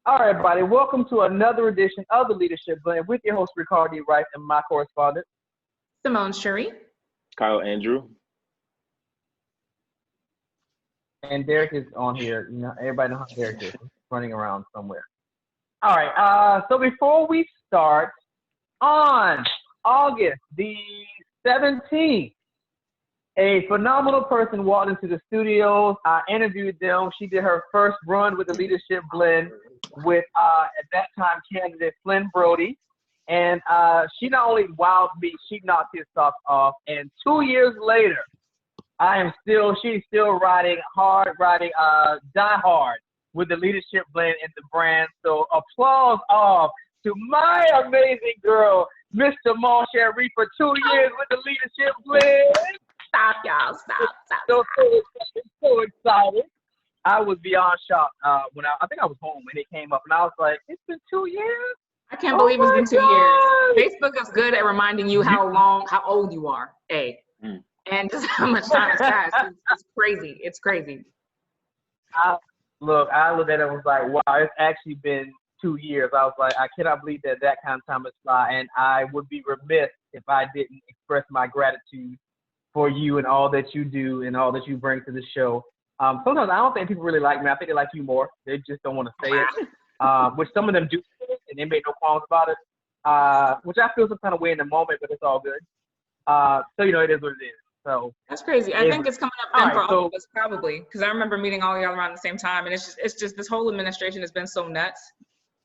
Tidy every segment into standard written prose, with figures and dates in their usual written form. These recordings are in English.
All right, everybody. Welcome to another edition of the Leadership Blend with your host, Ricardo Rice, and my correspondent, Simone Cherie. Kyle Andrew. And Derek is on here. You know, everybody knows how Derek is. He's running around somewhere. All right. So before we start, on August the 17th, a phenomenal person walked into the studios. I interviewed them. She did her first run with the Leadership Blend with, at that time, candidate Flynn Brody. And she not only wowed me, she knocked his socks off. And 2 years later, she's still riding Die Hard with the Leadership Blend and the brand. So applause off to my amazing girl, Miss Simone Cherie, for 2 years with the Leadership Blend. Stop, y'all. Stop. So excited. I was beyond shocked when I think I was home when it came up, and I was like, it's been 2 years? I can't believe it's been 2 years. Facebook is good at reminding you how old you are, and just how much time has passed. It's crazy. It's crazy. I looked at it and was like, wow, it's actually been 2 years. I was like, I cannot believe that kind of time has fly, and I would be remiss if I didn't express my gratitude for you and all that you do and all that you bring to the show. Sometimes I don't think people really like me. I think they like you more. They just don't want to say it, which some of them do, and they make no qualms about it, which I feel some kind of way in the moment, but it's all good. So, it is what it is. So that's crazy. I think it's coming up then for all of us, probably, because I remember meeting all y'all around the same time, and it's just this whole administration has been so nuts.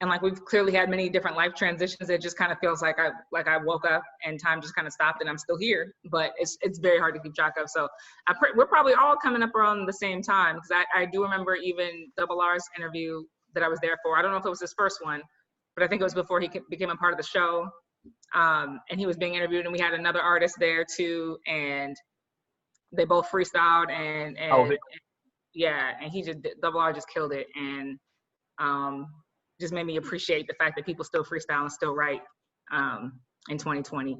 And like we've clearly had many different life transitions. It just kind of feels like I woke up and time just kind of stopped and I'm still here. But it's very hard to keep track of. So we're probably all coming up around the same time, because I do remember even Double R's interview that I was there for. I don't know if it was his first one, but I think it was before he became a part of the show. And he was being interviewed, and we had another artist there too, and they both freestyled and Double R just killed it, and just made me appreciate the fact that people still freestyle and still write in 2020.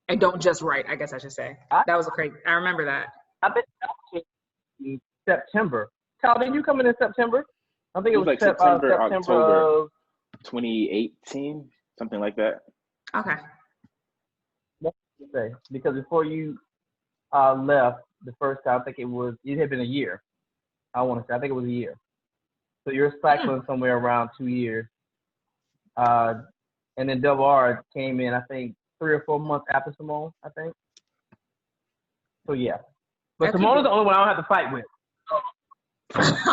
And don't just write, I guess I should say. That was I remember that. I bet in September. Kyle, did you come in September? I think it was like September October 2018, something like that. Okay. Because before you left the first time, I think it had been a year. I think it was a year. So you're cycling somewhere around 2 years. And then Double R came in, I think, 3 or 4 months after Simone, I think. So, yeah. But Simone is the only one I don't have to fight with.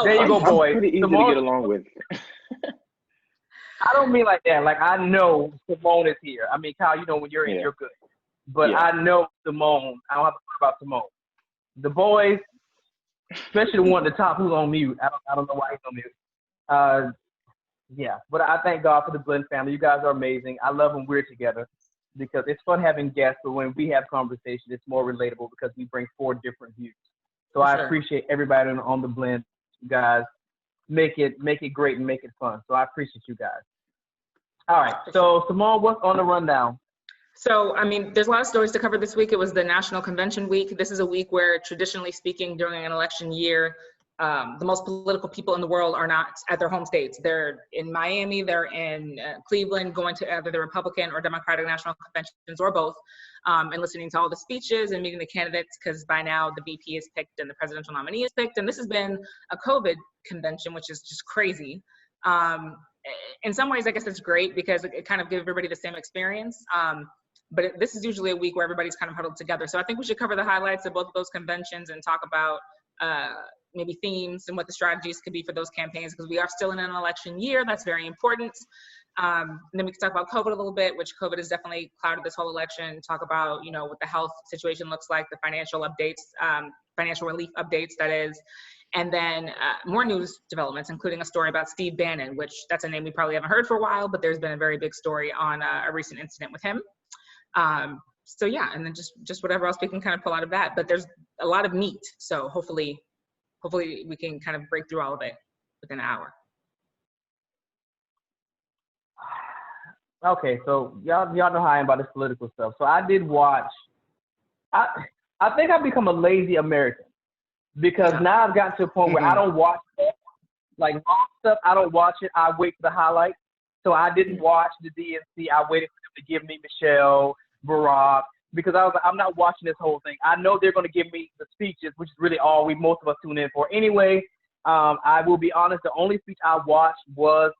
There you go, boy. I'm pretty easy to get along with. I don't mean like that. Like, I know Simone is here. I mean, Kyle, when you're in, you're good. But I know Simone. I don't have to talk about Simone. The boys, especially the one at the top who's on mute. I don't know why he's on mute. But I thank God for the Blend family. You guys are amazing. I love when we're together because it's fun having guests, but when we have conversation, it's more relatable because we bring 4 different views. So I appreciate everybody on the Blend. You guys make it great and make it fun. So I appreciate you guys. All right. So Simone, what's on the rundown? So, I mean, there's a lot of stories to cover this week. It was the National Convention week. This is a week where, traditionally speaking, during an election year, the most political people in the world are not at their home states. They're in Miami, they're in Cleveland, going to either the Republican or Democratic National Conventions or both, and listening to all the speeches and meeting the candidates, because by now the VP is picked and the presidential nominee is picked. And this has been a COVID convention, which is just crazy. In some ways, I guess it's great because it kind of gives everybody the same experience. But this is usually a week where everybody's kind of huddled together. So I think we should cover the highlights of both of those conventions and talk about maybe themes and what the strategies could be for those campaigns, because we are still in an election year. That's very important. And then we can talk about COVID a little bit, which COVID has definitely clouded this whole election. Talk about, what the health situation looks like, the financial updates, financial relief updates, that is. And then more news developments, including a story about Steve Bannon, which that's a name we probably haven't heard for a while, but there's been a very big story on a recent incident with him. So yeah, and then just whatever else we can kind of pull out of that. But there's a lot of meat, so hopefully we can kind of break through all of it within an hour. Okay, so y'all know how I am about this political stuff. So I did watch. I think I've become a lazy American because now I've gotten to a point where I don't watch Like long stuff, I don't watch it. I wait for the highlights. So I didn't watch the DNC. I waited for them to give me Michelle, Barack, because I was like, I'm not watching this whole thing. I know they're going to give me the speeches, which is really all most of us tune in for anyway. I will be honest, the only speech I watched was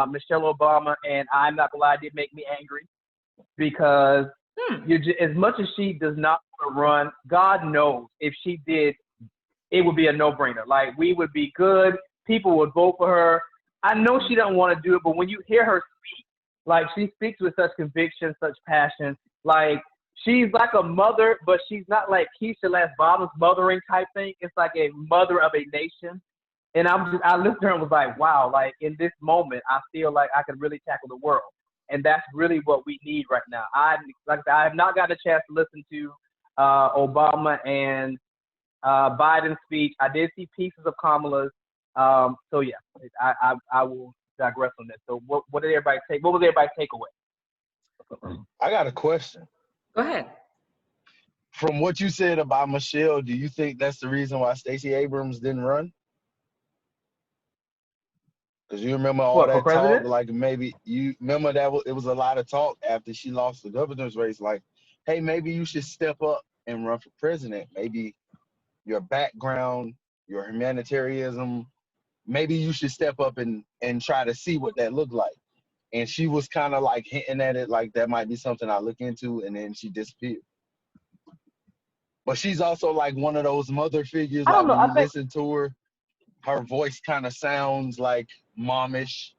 Michelle Obama, and I'm not going to lie, it did make me angry because as much as she does not want to run, God knows if she did, it would be a no-brainer. Like, we would be good. People would vote for her. I know she doesn't want to do it, but when you hear her speak, like, she speaks with such conviction, such passion. Like, she's like a mother, but she's not like Keisha Lance Bottoms mothering type thing. It's like a mother of a nation. And I listened to her and was like, wow, like, in this moment, I feel like I could really tackle the world. And that's really what we need right now. I have not gotten a chance to listen to Obama and Biden's speech. I did see pieces of Kamala's. So yeah, I will digress on this. So what was everybody's takeaway? I got a question. Go ahead. From what you said about Michelle, do you think that's the reason why Stacey Abrams didn't run? Because you remember all that talk, like maybe you remember that it was a lot of talk after she lost the governor's race, like, hey, maybe you should step up and run for president. Maybe your background, your humanitarianism, maybe you should step up and try to see what that looked like. And she was kind of like hinting at it, like that might be something I look into, and then she disappeared. But she's also like one of those mother figures. Like when you listen to her voice kind of sounds like momish.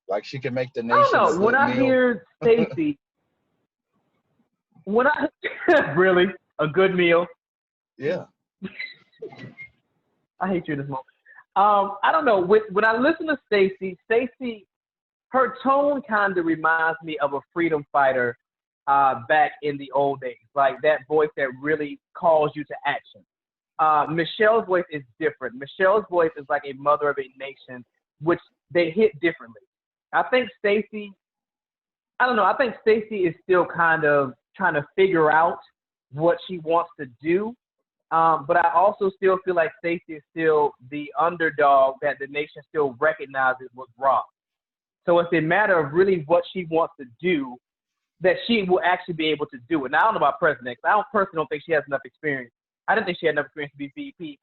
Like she can make the nation. I don't know. When I hear Stacey, really a good meal. Yeah. I hate you in this moment. I don't know. When I listen to Stacey, her tone kind of reminds me of a freedom fighter back in the old days, like that voice that really calls you to action. Michelle's voice is different. Michelle's voice is like a mother of a nation, which they hit differently. I think Stacey is still kind of trying to figure out what she wants to do. But I also still feel like Stacey is still the underdog that the nation still recognizes was wrong. So it's a matter of really what she wants to do, that she will actually be able to do it. Now, I don't know about president, because I personally don't think she has enough experience. I didn't think she had enough experience to be VP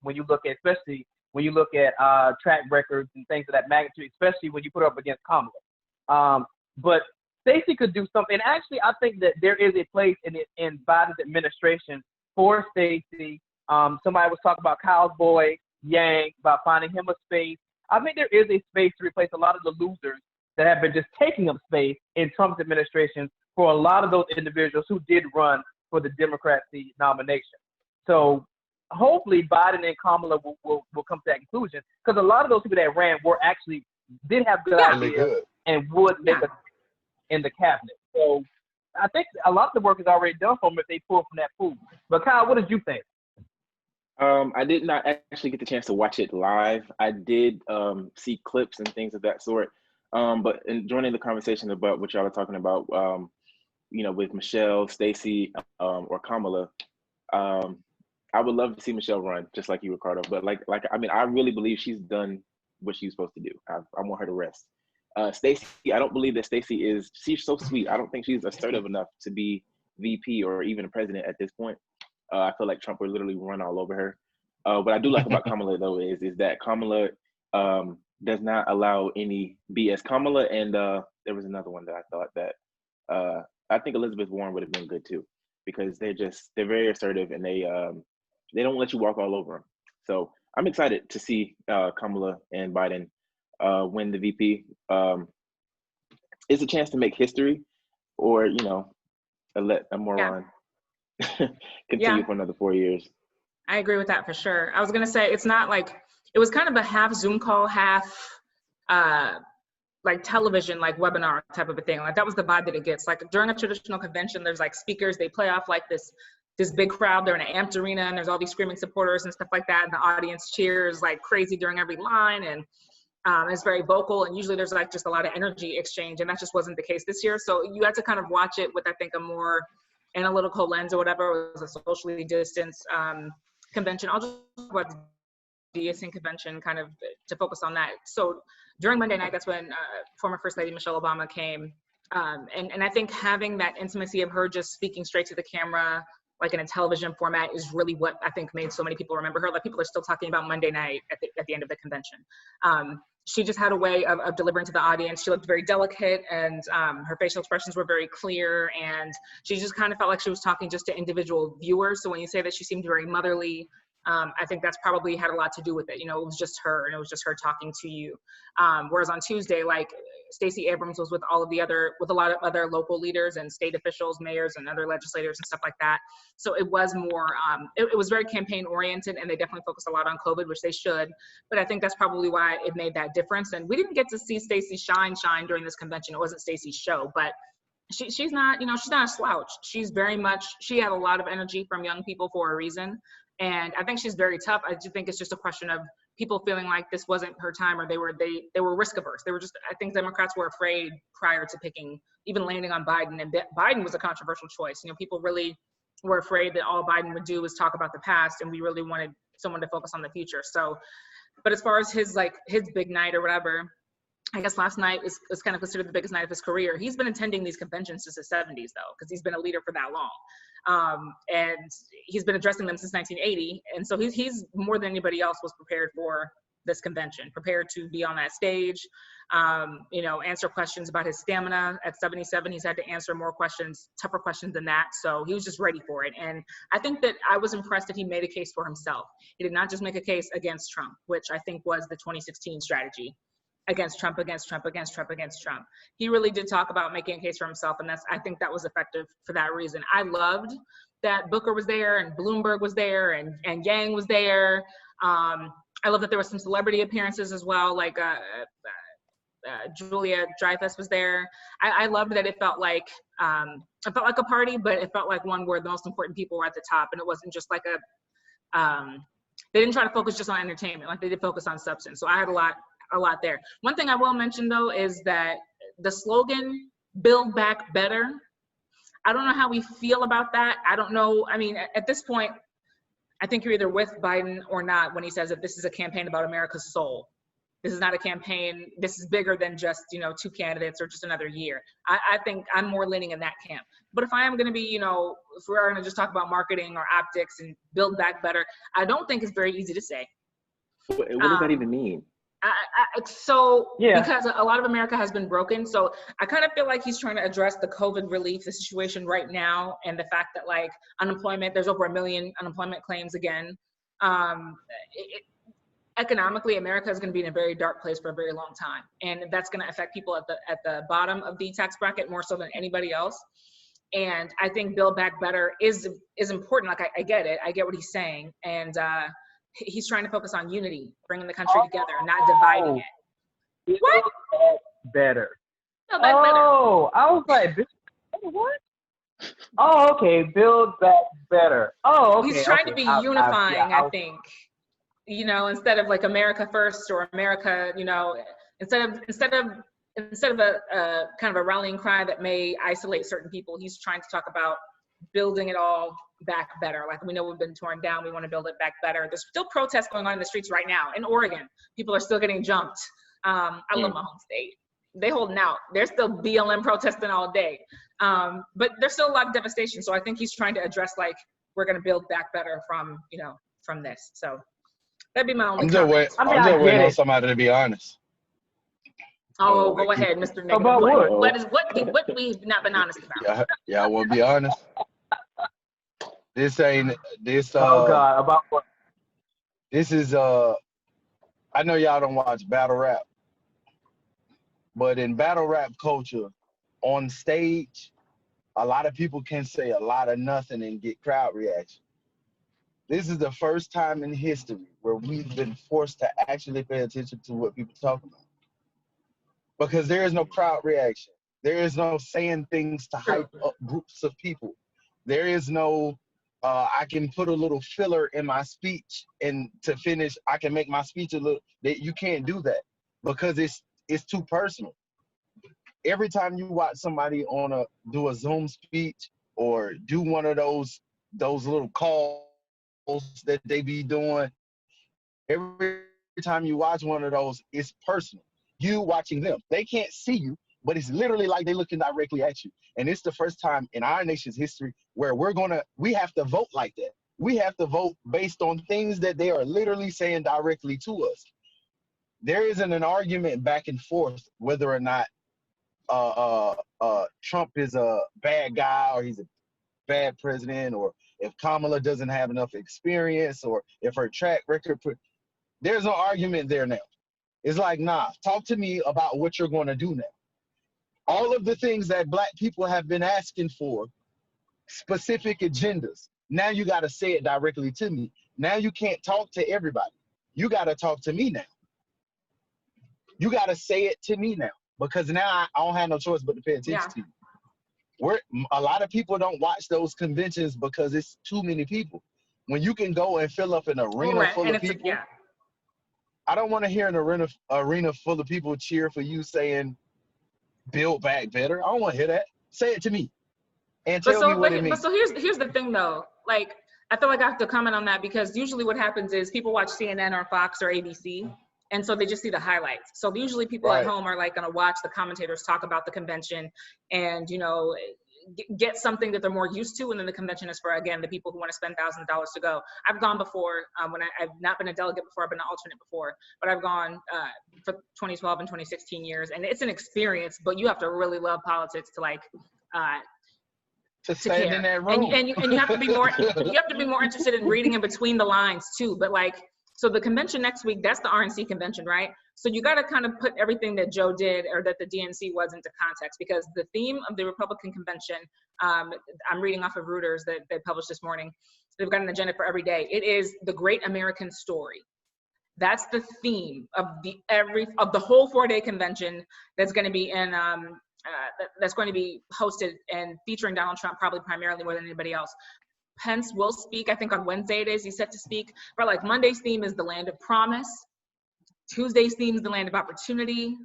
especially when you look at track records and things of that magnitude, especially when you put her up against Kamala. But Stacey could do something. And actually, I think that there is a place in Biden's administration for Stacey. Somebody was talking about Kyle's boy, Yang, about finding him a space. I think there is a space to replace a lot of the losers that have been just taking up space in Trump's administration for a lot of those individuals who did run for the Democratic nomination. So hopefully Biden and Kamala will come to that conclusion, because a lot of those people that ran did have good ideas and would make a in the cabinet. So I think a lot of the work is already done for them if they pull from that pool. But Kyle, what did you think? I did not actually get the chance to watch it live. I did see clips and things of that sort. But in joining the conversation about what y'all are talking about, with Michelle, Stacey, or Kamala, I would love to see Michelle run, just like you, Ricardo. But I really believe she's done what she's supposed to do. I want her to rest. Stacey, I don't believe that she's so sweet. I don't think she's assertive enough to be VP or even a president at this point. I feel like Trump would literally run all over her. What I do like about Kamala, though, is that Kamala does not allow any BS. Kamala and there was another one that I thought that I think Elizabeth Warren would have been good too, because they're very assertive and they don't let you walk all over them. So I'm excited to see Kamala and Biden win the VP. It's a chance to make history, or let a moron continue for another 4 years. I agree with that for sure. I was gonna say, it's not like, it was kind of a half Zoom call, half like television, like webinar type of a thing. Like that was the vibe that it gets. Like during a traditional convention, there's like speakers, they play off like this big crowd. They're in an amped arena and there's all these screaming supporters and stuff like that. And the audience cheers like crazy during every line, and it's very vocal. And usually there's like just a lot of energy exchange, and that just wasn't the case this year. So you had to kind of watch it with, I think, a more analytical lens or whatever. It was a socially distanced convention. I'll just talk about the DNC Convention, kind of to focus on that. So during Monday night, that's when former First Lady Michelle Obama came. And I think having that intimacy of her just speaking straight to the camera, like in a television format, is really what I think made so many people remember her. Like, people are still talking about Monday night at the end of the convention. She just had a way of delivering to the audience. She looked very delicate, and her facial expressions were very clear, and she just kind of felt like she was talking just to individual viewers. So when you say that she seemed very motherly, I think that's probably had a lot to do with it. You know, it was just her, and it was just her talking to you. Whereas on Tuesday, like, Stacey Abrams was with a lot of other local leaders and state officials, mayors, and other legislators and stuff like that. So it was more, it was very campaign oriented, and they definitely focused a lot on COVID, which they should. But I think that's probably why it made that difference. And we didn't get to see Stacey shine during this convention. It wasn't Stacey's show, but she's not, she's not a slouch. She's very much, she had a lot of energy from young people for a reason. And I think she's very tough. I do think it's just a question of people feeling like this wasn't her time, or they were risk averse. They were just, I think Democrats were afraid prior to picking, even landing on Biden. And Biden was a controversial choice. People really were afraid that all Biden would do was talk about the past, and we really wanted someone to focus on the future. So, but as far as his big night or whatever, I guess last night is kind of considered the biggest night of his career. He's been attending these conventions since his 70s, though, because he's been a leader for that long. And he's been addressing them since 1980. And so he's more than anybody else was prepared for this convention, prepared to be on that stage, answer questions about his stamina. At 77, he's had to answer more questions, tougher questions than that. So he was just ready for it. And I think that I was impressed that he made a case for himself. He did not just make a case against Trump, which I think was the 2016 strategy. Against Trump, against Trump, against Trump, against Trump. He really did talk about making a case for himself, and I think that was effective for that reason. I loved that Booker was there, and Bloomberg was there, and Yang was there. I love that there were some celebrity appearances as well, like Julia Dreyfus was there. I loved that it felt like a party, but it felt like one where the most important people were at the top, and it wasn't just like they didn't try to focus just on entertainment, like they did focus on substance. So I had a lot there. One thing I will mention, though, is that the slogan, "Build Back Better," I don't know how we feel about that. I don't know. I mean, at this point, I think you're either with Biden or not when he says that this is a campaign about America's soul. This is not a campaign. This is bigger than just, two candidates or just another year. I think I'm more leaning in that camp. But if I am going to be, if we're going to just talk about marketing or optics and build back better, I don't think it's very easy to say. What does that even mean? Because a lot of America has been broken. So I kind of feel like he's trying to address the COVID relief, the situation right now, and the fact that unemployment, there's over 1 million unemployment claims again. Economically, America is going to be in a very dark place for a very long time. And that's going to affect people at the bottom of the tax bracket more so than anybody else. And I think Build Back Better is important. I get it. I get what he's saying. And, he's trying to focus on unity, bringing the country together, not dividing it. What? Better. Build Back Better. Oh, I was like, what? Oh, okay. Build Back Better. Oh, okay. He's trying to be unifying, I think. Instead of America First or America, instead of a kind of a rallying cry that may isolate certain people, he's trying to talk about building it all back better. We know we've been torn down. We want to build it back better. There's still protests going on in the streets right now in Oregon. People are still getting jumped. I love my home state. They holding out. There's still BLM protesting all day. But there's still a lot of devastation. So I think he's trying to address we're going to build back better from this. So that'd be my only comment. I'm just waiting on somebody to be honest. Oh, go ahead, Mr. Negative. About what we've not been honest about? Yeah, I want to be honest. This ain't this. Oh God, about what? This is I know y'all don't watch battle rap, but in battle rap culture, on stage, a lot of people can say a lot of nothing and get crowd reaction. This is the first time in history where we've been forced to actually pay attention to what people talk about. Because there is no crowd reaction. There is no saying things to hype up groups of people. There is no, I can put a little filler in my speech and to finish, I can make my speech a little, you can't do that because it's too personal. Every time you watch somebody do a Zoom speech or do one of those little calls that they be doing, every time you watch one of those, it's personal. You watching them. They can't see you, but it's literally like they're looking directly at you. And it's the first time in our nation's history where we have to vote like that. We have to vote based on things that they are literally saying directly to us. There isn't an argument back and forth whether or not Trump is a bad guy or he's a bad president, or if Kamala doesn't have enough experience, or if her track record. There's no argument there now. It's like, nah, talk to me about what you're going to do now. All of the things that Black people have been asking for, specific agendas, now you got to say it directly to me. Now you can't talk to everybody. You got to talk to me now. You got to say it to me now, because now I don't have no choice but to pay attention to you. A lot of people don't watch those conventions because it's too many people. When you can go and fill up an arena full of people, I don't want to hear an arena full of people cheer for you saying, build back better. I don't want to hear that. Say it to me and tell me what it means. But so here's the thing though. Like, I feel like I have to comment on that, because usually what happens is people watch CNN or Fox or ABC, and so they just see the highlights. So usually people at home are like going to watch the commentators talk about the convention and, you know, get something that they're more used to. And then the convention is for, again, the people who want to spend thousands of dollars to go. I've gone before when I've not been a delegate before, I've been an alternate before, but I've gone for 2012 and 2016 years. And it's an experience, but you have to really love politics to like, to stand in that room. And you have to be more, you have to be more interested in reading in between the lines too. But like, so the convention next week, that's the RNC convention, right? So you got to kind of put everything that Joe did or that the DNC was into context, because the theme of the Republican convention, I'm reading off of Reuters that they published this morning. They've got an agenda for every day. It is the great American story. That's the theme of the whole 4-day convention that's going to be in, that's going to be hosted and featuring Donald Trump probably primarily more than anybody else. Pence will speak, I think on Wednesday it is, he's set to speak. But like Monday's theme is the land of promise. Tuesday's theme is the land of opportunity.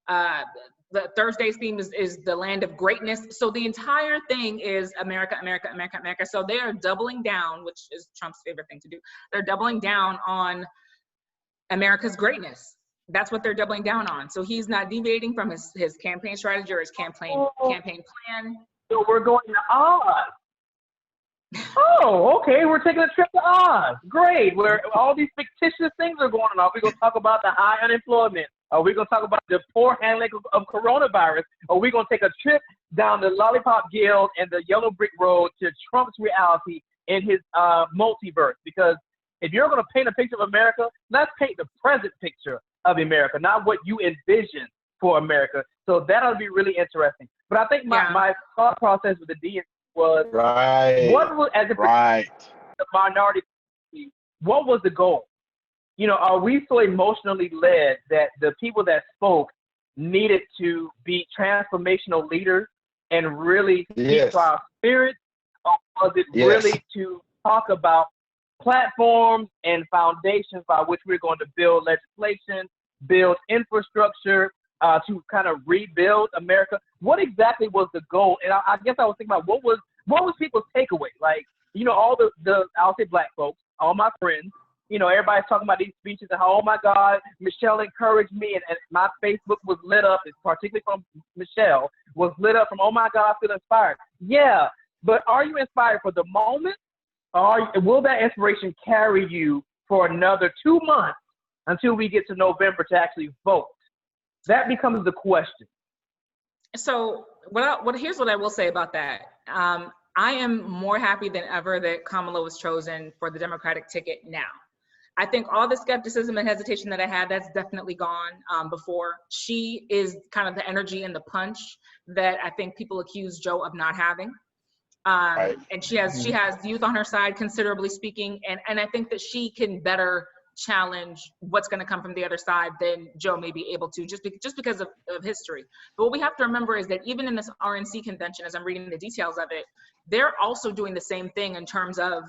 The Thursday's theme is the land of greatness. So the entire thing is America, America, America, America. So they are doubling down, which is Trump's favorite thing to do. They're doubling down on America's greatness. That's what they're doubling down on. So he's not deviating from his campaign strategy or his campaign plan. So we're going to Oz. Oh, okay. We're taking a trip to Oz. Great. Where all these fictitious things are going on. Are we going to talk about the high unemployment? Are we going to talk about the poor handling of coronavirus? Are we going to take a trip down the Lollipop Guild and the Yellow Brick Road to Trump's reality in his multiverse? Because if you're going to paint a picture of America, let's paint the present picture of America, not what you envision for America. So that'll be really interesting. But I think my thought process with the DNC was, what was, as a the minority, what was the goal? You know, are we so emotionally led that the people that spoke needed to be transformational leaders and really speak to our spirits? Or was it really to talk about platforms and foundations by which we're going to build legislation, build infrastructure, to kind of rebuild America? What exactly was the goal? And I guess I was thinking about what was people's takeaway? Like, you know, all the I'll say Black folks, all my friends, you know, everybody's talking about these speeches and how, oh my God, Michelle encouraged me, and my Facebook was lit up, particularly from Michelle, was lit up from, oh my God, I feel inspired. Yeah, but are you inspired for the moment? Or will that inspiration carry you for another 2 months until we get to November to actually vote? That becomes the question. So here's what I will say about that. I am more happy than ever that Kamala was chosen for the Democratic ticket now. I think all the skepticism and hesitation that I had, that's definitely gone before. She is kind of the energy and the punch that I think people accuse Joe of not having. And she has youth on her side, considerably speaking, and I think that she can better challenge what's going to come from the other side than Joe may be able to, just because of history. But what we have to remember is that even in this RNC convention, as I'm reading the details of it, they're also doing the same thing in terms of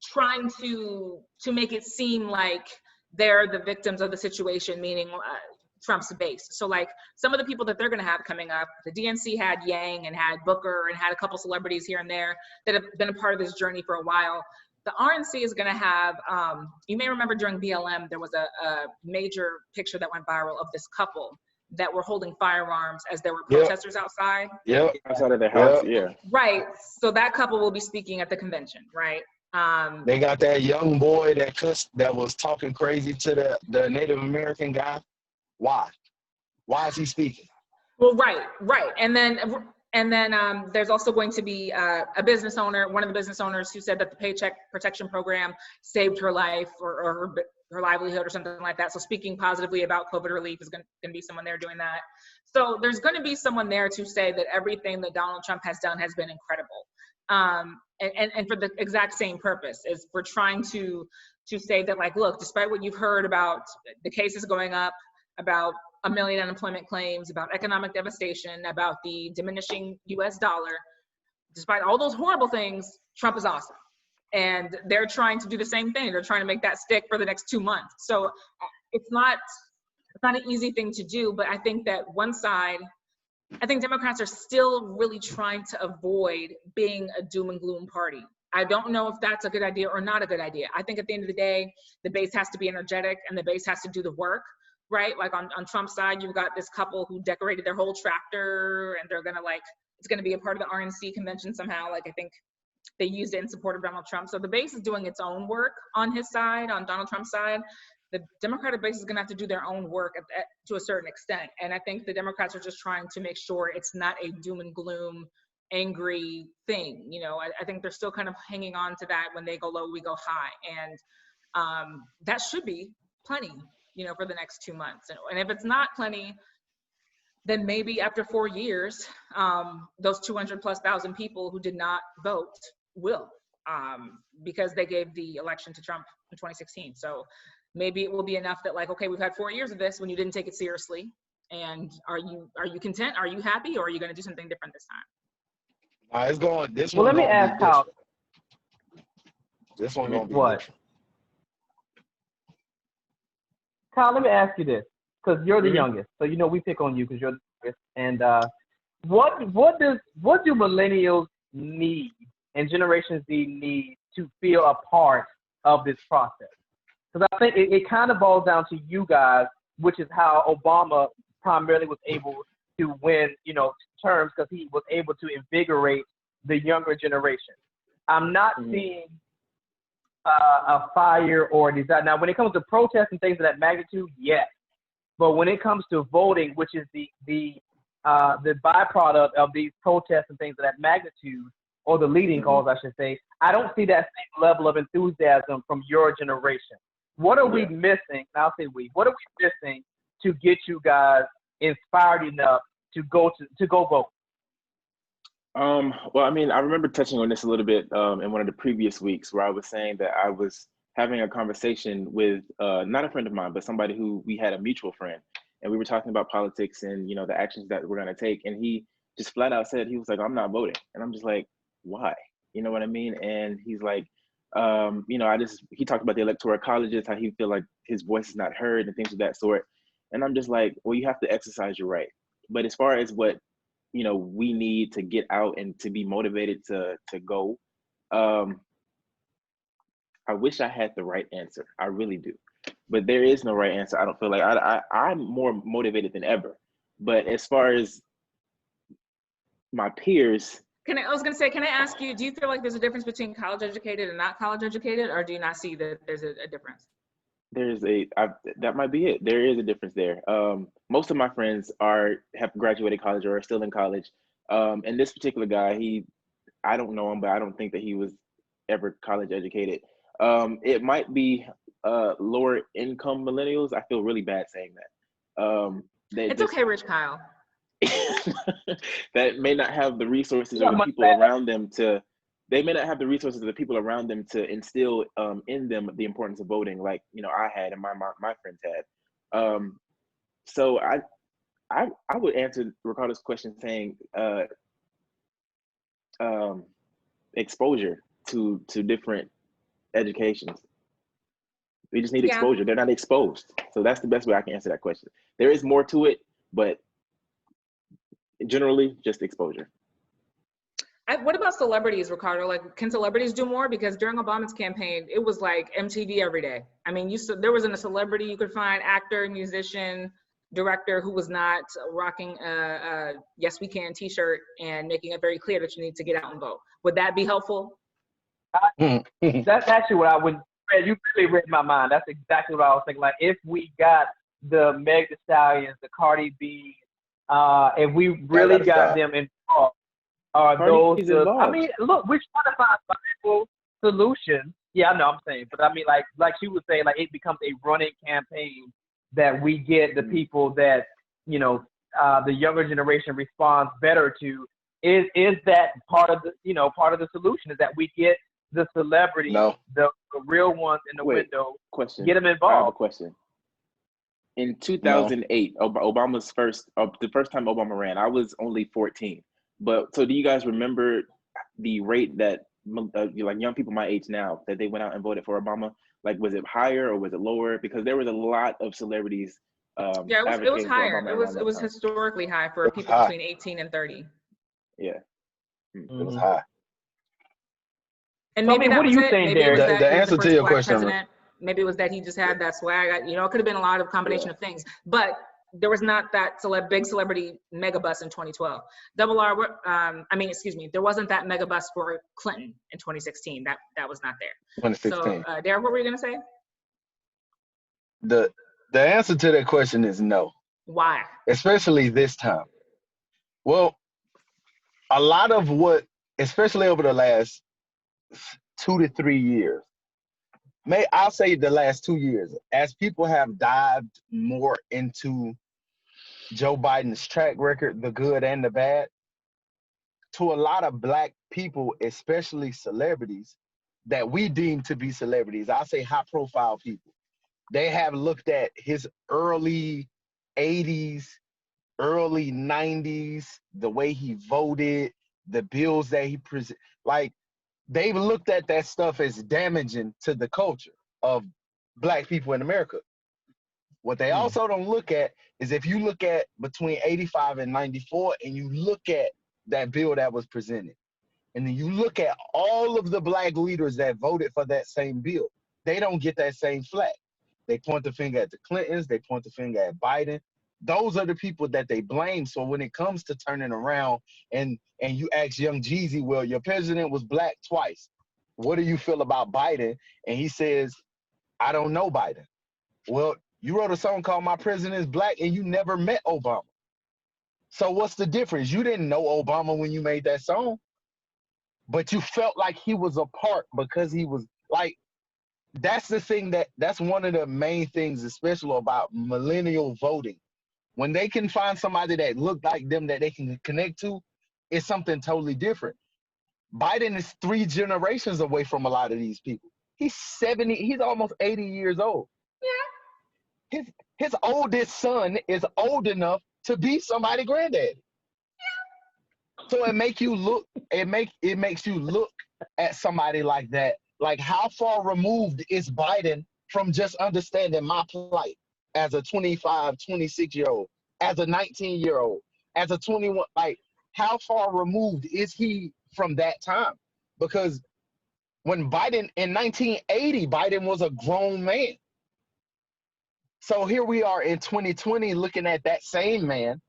trying to make it seem like they're the victims of the situation, meaning Trump's base. So like some of the people that they're going to have coming up, the DNC had Yang and had Booker and had a couple celebrities here and there that have been a part of this journey for a while. the RNC is going to have, you may remember during BLM, there was a major picture that went viral of this couple that were holding firearms as there were protesters outside. Outside of their house, Right. So that couple will be speaking at the convention, right? They got that young boy that was talking crazy to the Native American guy. Why? Why is he speaking? Well, right. And then there's also going to be a business owner, one of the business owners, who said that the Paycheck Protection Program saved her life or her livelihood or something like that. So speaking positively about COVID relief is going to be someone there doing that. So there's going to be someone there to say that everything that Donald Trump has done has been incredible. And for the exact same purpose, is for trying to say that, like, look, despite what you've heard about the cases going up, about 1 million unemployment claims, about economic devastation, about the diminishing US dollar, despite all those horrible things, Trump is awesome. And they're trying to do the same thing. They're trying to make that stick for the next 2 months. So it's not an easy thing to do, but I think that one side, I think Democrats are still really trying to avoid being a doom and gloom party. I don't know if that's a good idea or not a good idea. I think at the end of the day, the base has to be energetic and the base has to do the work, right? Like on Trump's side, you've got this couple who decorated their whole tractor and they're gonna, like, it's gonna be a part of the RNC convention somehow. Like, I think they used it in support of Donald Trump. So the base is doing its own work on his side, on Donald Trump's side. The Democratic base is going to have to do their own work to a certain extent. And I think the Democrats are just trying to make sure it's not a doom and gloom, angry thing. You know, I think they're still kind of hanging on to that. When they go low, we go high. And that should be plenty, you know, for the next 2 months. And if it's not plenty, then maybe after 4 years, those 200,000+ people who did not vote will, because they gave the election to Trump in 2016. So maybe it will be enough that, like, okay, we've had 4 years of this when you didn't take it seriously. And are you content? Are you happy? Or are you going to do something different this time? It's going, this well, one. Let me ask how. This one going to be what? different. Kyle, let me ask you this, because you're the youngest. So, you know, we pick on you because you're the youngest. And what do millennials need and Generation Z need to feel a part of this process? Because I think it kind of boils down to you guys, which is how Obama primarily was able to win, you know, terms, because he was able to invigorate the younger generation. I'm not seeing a fire or a desire. Now, when it comes to protests and things of that magnitude, yes. But when it comes to voting, which is the byproduct of these protests and things of that magnitude, or the leading cause, I should say, I don't see that same level of enthusiasm from your generation. What are we missing? I'll say what are we missing to get you guys inspired enough to go vote? Well, I mean, I remember touching on this a little bit in one of the previous weeks, where I was saying that I was having a conversation with not a friend of mine, but somebody who we had a mutual friend, and we were talking about politics and, you know, the actions that we're going to take. And he just flat out said, he was like, I'm not voting. And I'm just like, why? You know what I mean? And he's like, you know, he talked about the electoral colleges, how he feel like his voice is not heard and things of that sort. And I'm just like, well, you have to exercise your right. But as far as what, you know, we need to get out and to be motivated to go, I wish I had the right answer. I really do. But there is no right answer. I don't feel like I'm more motivated than ever. But as far as my peers, I was going to say, can I ask you, do you feel like there's a difference between college educated and not college educated, or do you not see that there's a difference? That might be it. There is a difference there. Most of my friends have graduated college or are still in college. And this particular guy, I don't know him, but I don't think that he was ever college educated. It might be lower income millennials. I feel really bad saying that. It's okay, Rich Kyle. That may not have the resources or the people around them to. They may not have the resources or the people around them to instill in them the importance of voting, like, you know, I had and my friends had. So I would answer Ricardo's question saying exposure to different educations. We just need exposure. They're not exposed. So that's the best way I can answer that question. There is more to it, but generally just exposure. What about celebrities, Ricardo? Like, can celebrities do more? Because during Obama's campaign, it was like MTV every day. I mean, there wasn't a celebrity you could find, actor, musician, director, who was not rocking a Yes We Can t-shirt and making it very clear that you need to get out and vote. Would that be helpful? That's actually what I would. You really read my mind. That's exactly what I was thinking. Like, if we got the Meg Thee Stallions, the Cardi B, if we really got them involved, those. I mean, look, we're trying to find viable solutions. Yeah, I know I'm saying, but I mean, like she was saying, like, it becomes a running campaign that we get the people that, you know, the younger generation responds better to. Is that part of the solution? Is that we get the celebrities, the real ones in the window, get them involved. I have a question. In 2008, Obama's the first time Obama ran, I was only 14. But so do you guys remember the rate that like young people my age now, that they went out and voted for Obama? Like, was it higher or was it lower? Because there was a lot of celebrities. Yeah, it was higher. It was historically high for people between 18 and 30. Yeah. It was high. And maybe so, I mean, what are you saying, Derek? The answer to your question. Maybe it was that he just had that swag. You know, it could have been a lot of combination of things. But there was not that big celebrity mega bus in 2012. There wasn't that mega bus for Clinton in 2016. That was not there. 2016. So, Derek, what were you gonna say? The answer to that question is no. Why? Especially this time. Well, a lot of what, especially over the last 2 to 3 years, I'll say the last 2 years, as people have dived more into Joe Biden's track record, the good and the bad, to a lot of Black people, especially celebrities that we deem to be celebrities, I'll say high profile people, they have looked at his early 80s, early 90s, the way he voted, the bills that he presented, like, they've looked at that stuff as damaging to the culture of Black people in America. What they also don't look at is, if you look at between 85 and 94 and you look at that bill that was presented, and then you look at all of the Black leaders that voted for that same bill, they don't get that same flack. They point the finger at the Clintons, they point the finger at Biden. Those are the people that they blame. So when it comes to turning around and you ask young Jeezy, well, your president was Black twice. What do you feel about Biden? And he says, I don't know Biden. Well, you wrote a song called My President is Black and you never met Obama. So what's the difference? You didn't know Obama when you made that song, but you felt like he was a part because he was like, that's the thing that's one of the main things, especially about millennial voting. When they can find somebody that looked like them that they can connect to, it's something totally different. Biden is 3 generations away from a lot of these people. He's 70, he's almost 80 years old. Yeah. His oldest son is old enough to be somebody's granddaddy. Yeah. So it makes you look at somebody like that. Like, how far removed is Biden from just understanding my plight as a 25, 26-year-old, as a 19-year-old, as a 21, like, how far removed is he from that time? Because when Biden, in 1980, Biden was a grown man. So here we are in 2020 looking at that same man,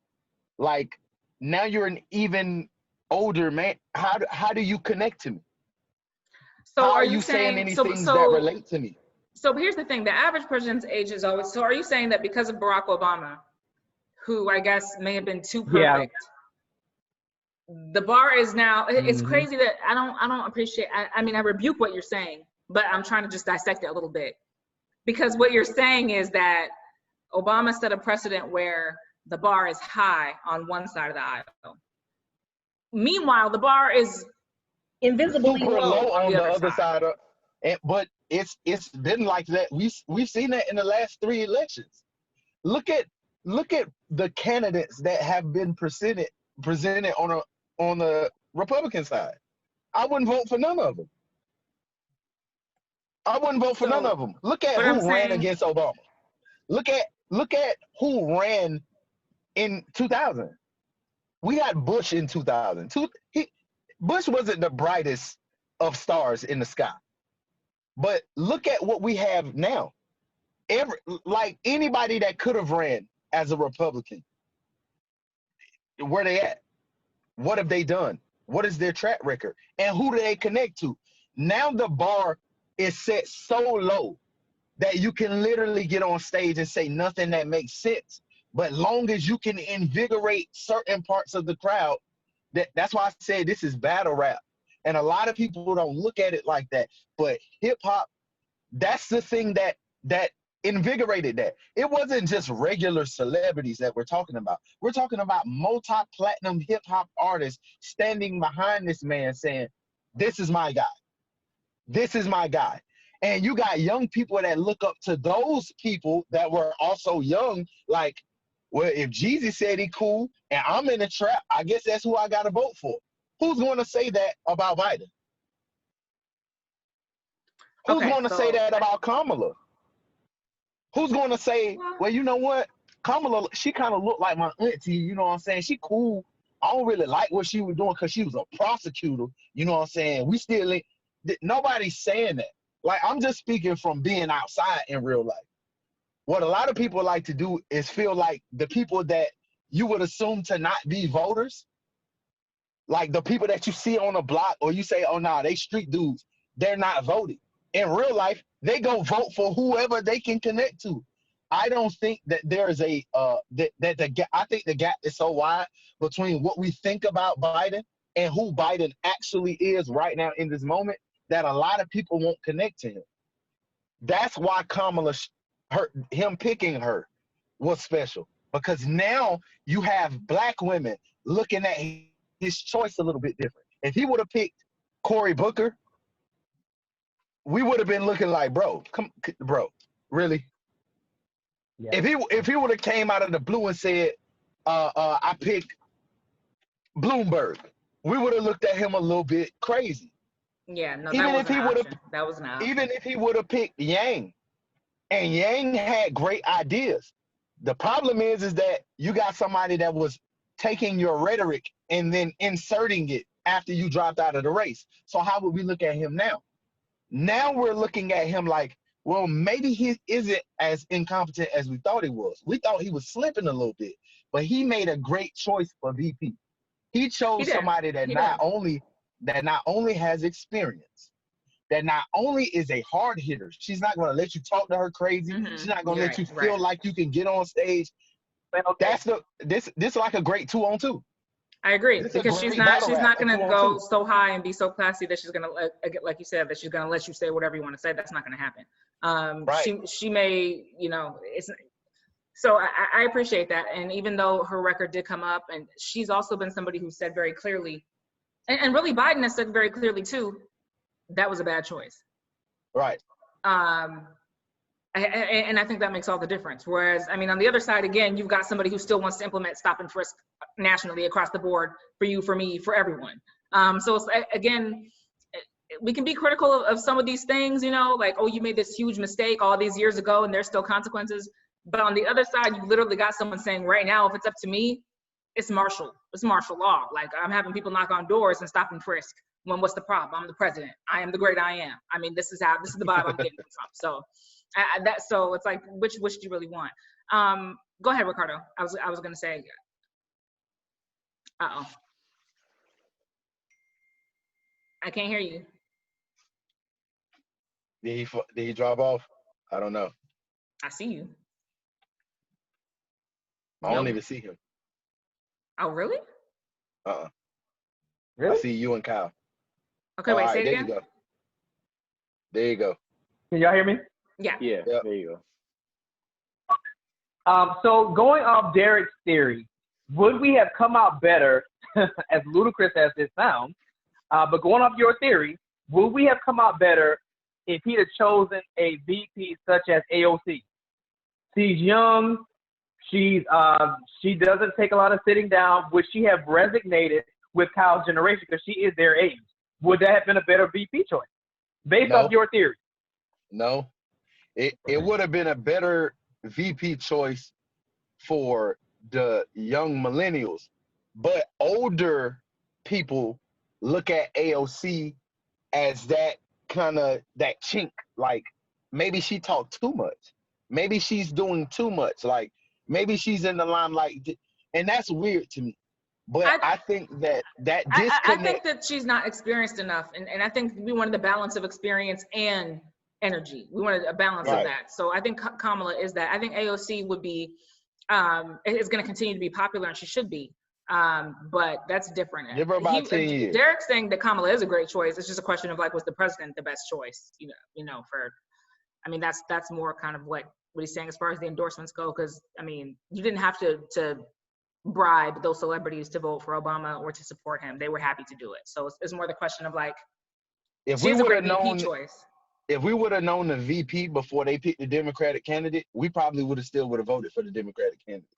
like, now you're an even older man. How do you connect to me? So how are you saying any things that relate to me? So here's the thing, the average person's age is always, so are you saying that because of Barack Obama, who I guess may have been too perfect, the bar is now, it's crazy that I don't appreciate, I mean, I rebuke what you're saying, but I'm trying to just dissect it a little bit. Because what you're saying is that Obama set a precedent where the bar is high on one side of the aisle. Meanwhile, the bar is invisibly low on the other side. But it's been like that. We've seen that in the last 3 elections. Look at the candidates that have been presented on the Republican side. I wouldn't vote for none of them. Look at who ran against Obama. Look at who ran in 2000. We got Bush in 2000. Bush wasn't the brightest of stars in the sky. But look at what we have now. Like anybody that could have ran as a Republican, where they at? What have they done? What is their track record? And who do they connect to? Now the bar is set so low that you can literally get on stage and say nothing that makes sense. But long as you can invigorate certain parts of the crowd, that's why I said this is battle rap. And a lot of people don't look at it like that. But hip hop, that's the thing that invigorated that. It wasn't just regular celebrities that we're talking about. We're talking about multi-platinum hip hop artists standing behind this man saying, this is my guy. This is my guy. And you got young people that look up to those people that were also young, like, well, if Jeezy said he cool and I'm in the trap, I guess that's who I got to vote for. Who's going to say that about Biden? Who's going to say that about Kamala? Who's going to say, well, you know what? Kamala, she kind of looked like my auntie, you know what I'm saying? She cool. I don't really like what she was doing because she was a prosecutor, you know what I'm saying? We still ain't, nobody's saying that. Like, I'm just speaking from being outside in real life. What a lot of people like to do is feel like the people that you would assume to not be voters, like the people that you see on the block, or you say, oh, nah, they street dudes, they're not voting. In real life, they go vote for whoever they can connect to. I don't think that there is a I think the gap is so wide between what we think about Biden and who Biden actually is right now in this moment that a lot of people won't connect to him. That's why Kamala, him picking her was special, because now you have black women looking at his choice a little bit different. If he would have picked Cory Booker, we would have been looking like, bro, really? Yeah. If he would have came out of the blue and said, I picked Bloomberg, we would have looked at him a little bit crazy. Yeah, no, that was an option. That was an option. Even if he would have picked Yang, and Yang had great ideas. The problem is that you got somebody that was taking your rhetoric and then inserting it after you dropped out of the race. So how would we look at him now? Now we're looking at him like, well, maybe he isn't as incompetent as we thought he was. We thought he was slipping a little bit, but he made a great choice for VP. He chose somebody that not only has experience, that not only is a hard hitter. She's not going to let you talk to her crazy. Mm-hmm. She's not going to let you feel like you can get on stage. That's this like a great 2-on-2. I agree, because she's not going to go so high and be so classy that she's going to, like you said, that she's going to let you say whatever you want to say. That's not going to happen. She may, it's. So I appreciate that. And even though her record did come up, and she's also been somebody who said very clearly, and really Biden has said very clearly too, that was a bad choice. Right. And I think that makes all the difference. Whereas, I mean, on the other side, again, you've got somebody who still wants to implement stop and frisk nationally across the board for you, for me, for everyone. So it's, again, we can be critical of some of these things, like, oh, you made this huge mistake all these years ago and there's still consequences. But on the other side, you literally got someone saying right now, if it's up to me, it's martial law. Like, I'm having people knock on doors and stop and frisk. When what's the problem? I'm the president. I am the great I am. I mean, this is the vibe I'm getting from. So so it's like, which do you really want? Go ahead, Ricardo. I was gonna say. Uh-oh. I can't hear you. Did he drop off? I don't know. I see you. I don't even see him. Oh, really? Really? I see you and Kyle. Okay, wait, say it again. There you go. Can y'all hear me? Yeah. Yeah, yep. There you go. So going off Derek's theory, would we have come out better, as ludicrous as this sounds, but going off your theory, would we have come out better if he had chosen a VP such as AOC? She's young. She doesn't take a lot of sitting down. Would she have resonated with Kyle's generation because she is their age? Would that have been a better VP choice based off your theory? No, it would have been a better VP choice for the young millennials, but older people look at AOC as that chink. Like, maybe she talked too much. Maybe she's doing too much. Like, maybe she's in the limelight, and that's weird to me. But I think that disconnect. I think that she's not experienced enough, and I think we wanted the balance of experience and energy. We wanted a balance of that. So I think Kamala is that. I think AOC would be is going to continue to be popular, and she should be. But that's different. Give her about 10 years. Derek's saying that Kamala is a great choice. It's just a question of like, was the president the best choice? I mean, that's more kind of what he's saying as far as the endorsements go. Because I mean, you didn't have to bribe those celebrities to vote for Obama or to support him. They were happy to do it. So it's more the question of like, if we would have known choice. If we would have known the VP before they picked the Democratic candidate, we probably would have voted for the Democratic candidate.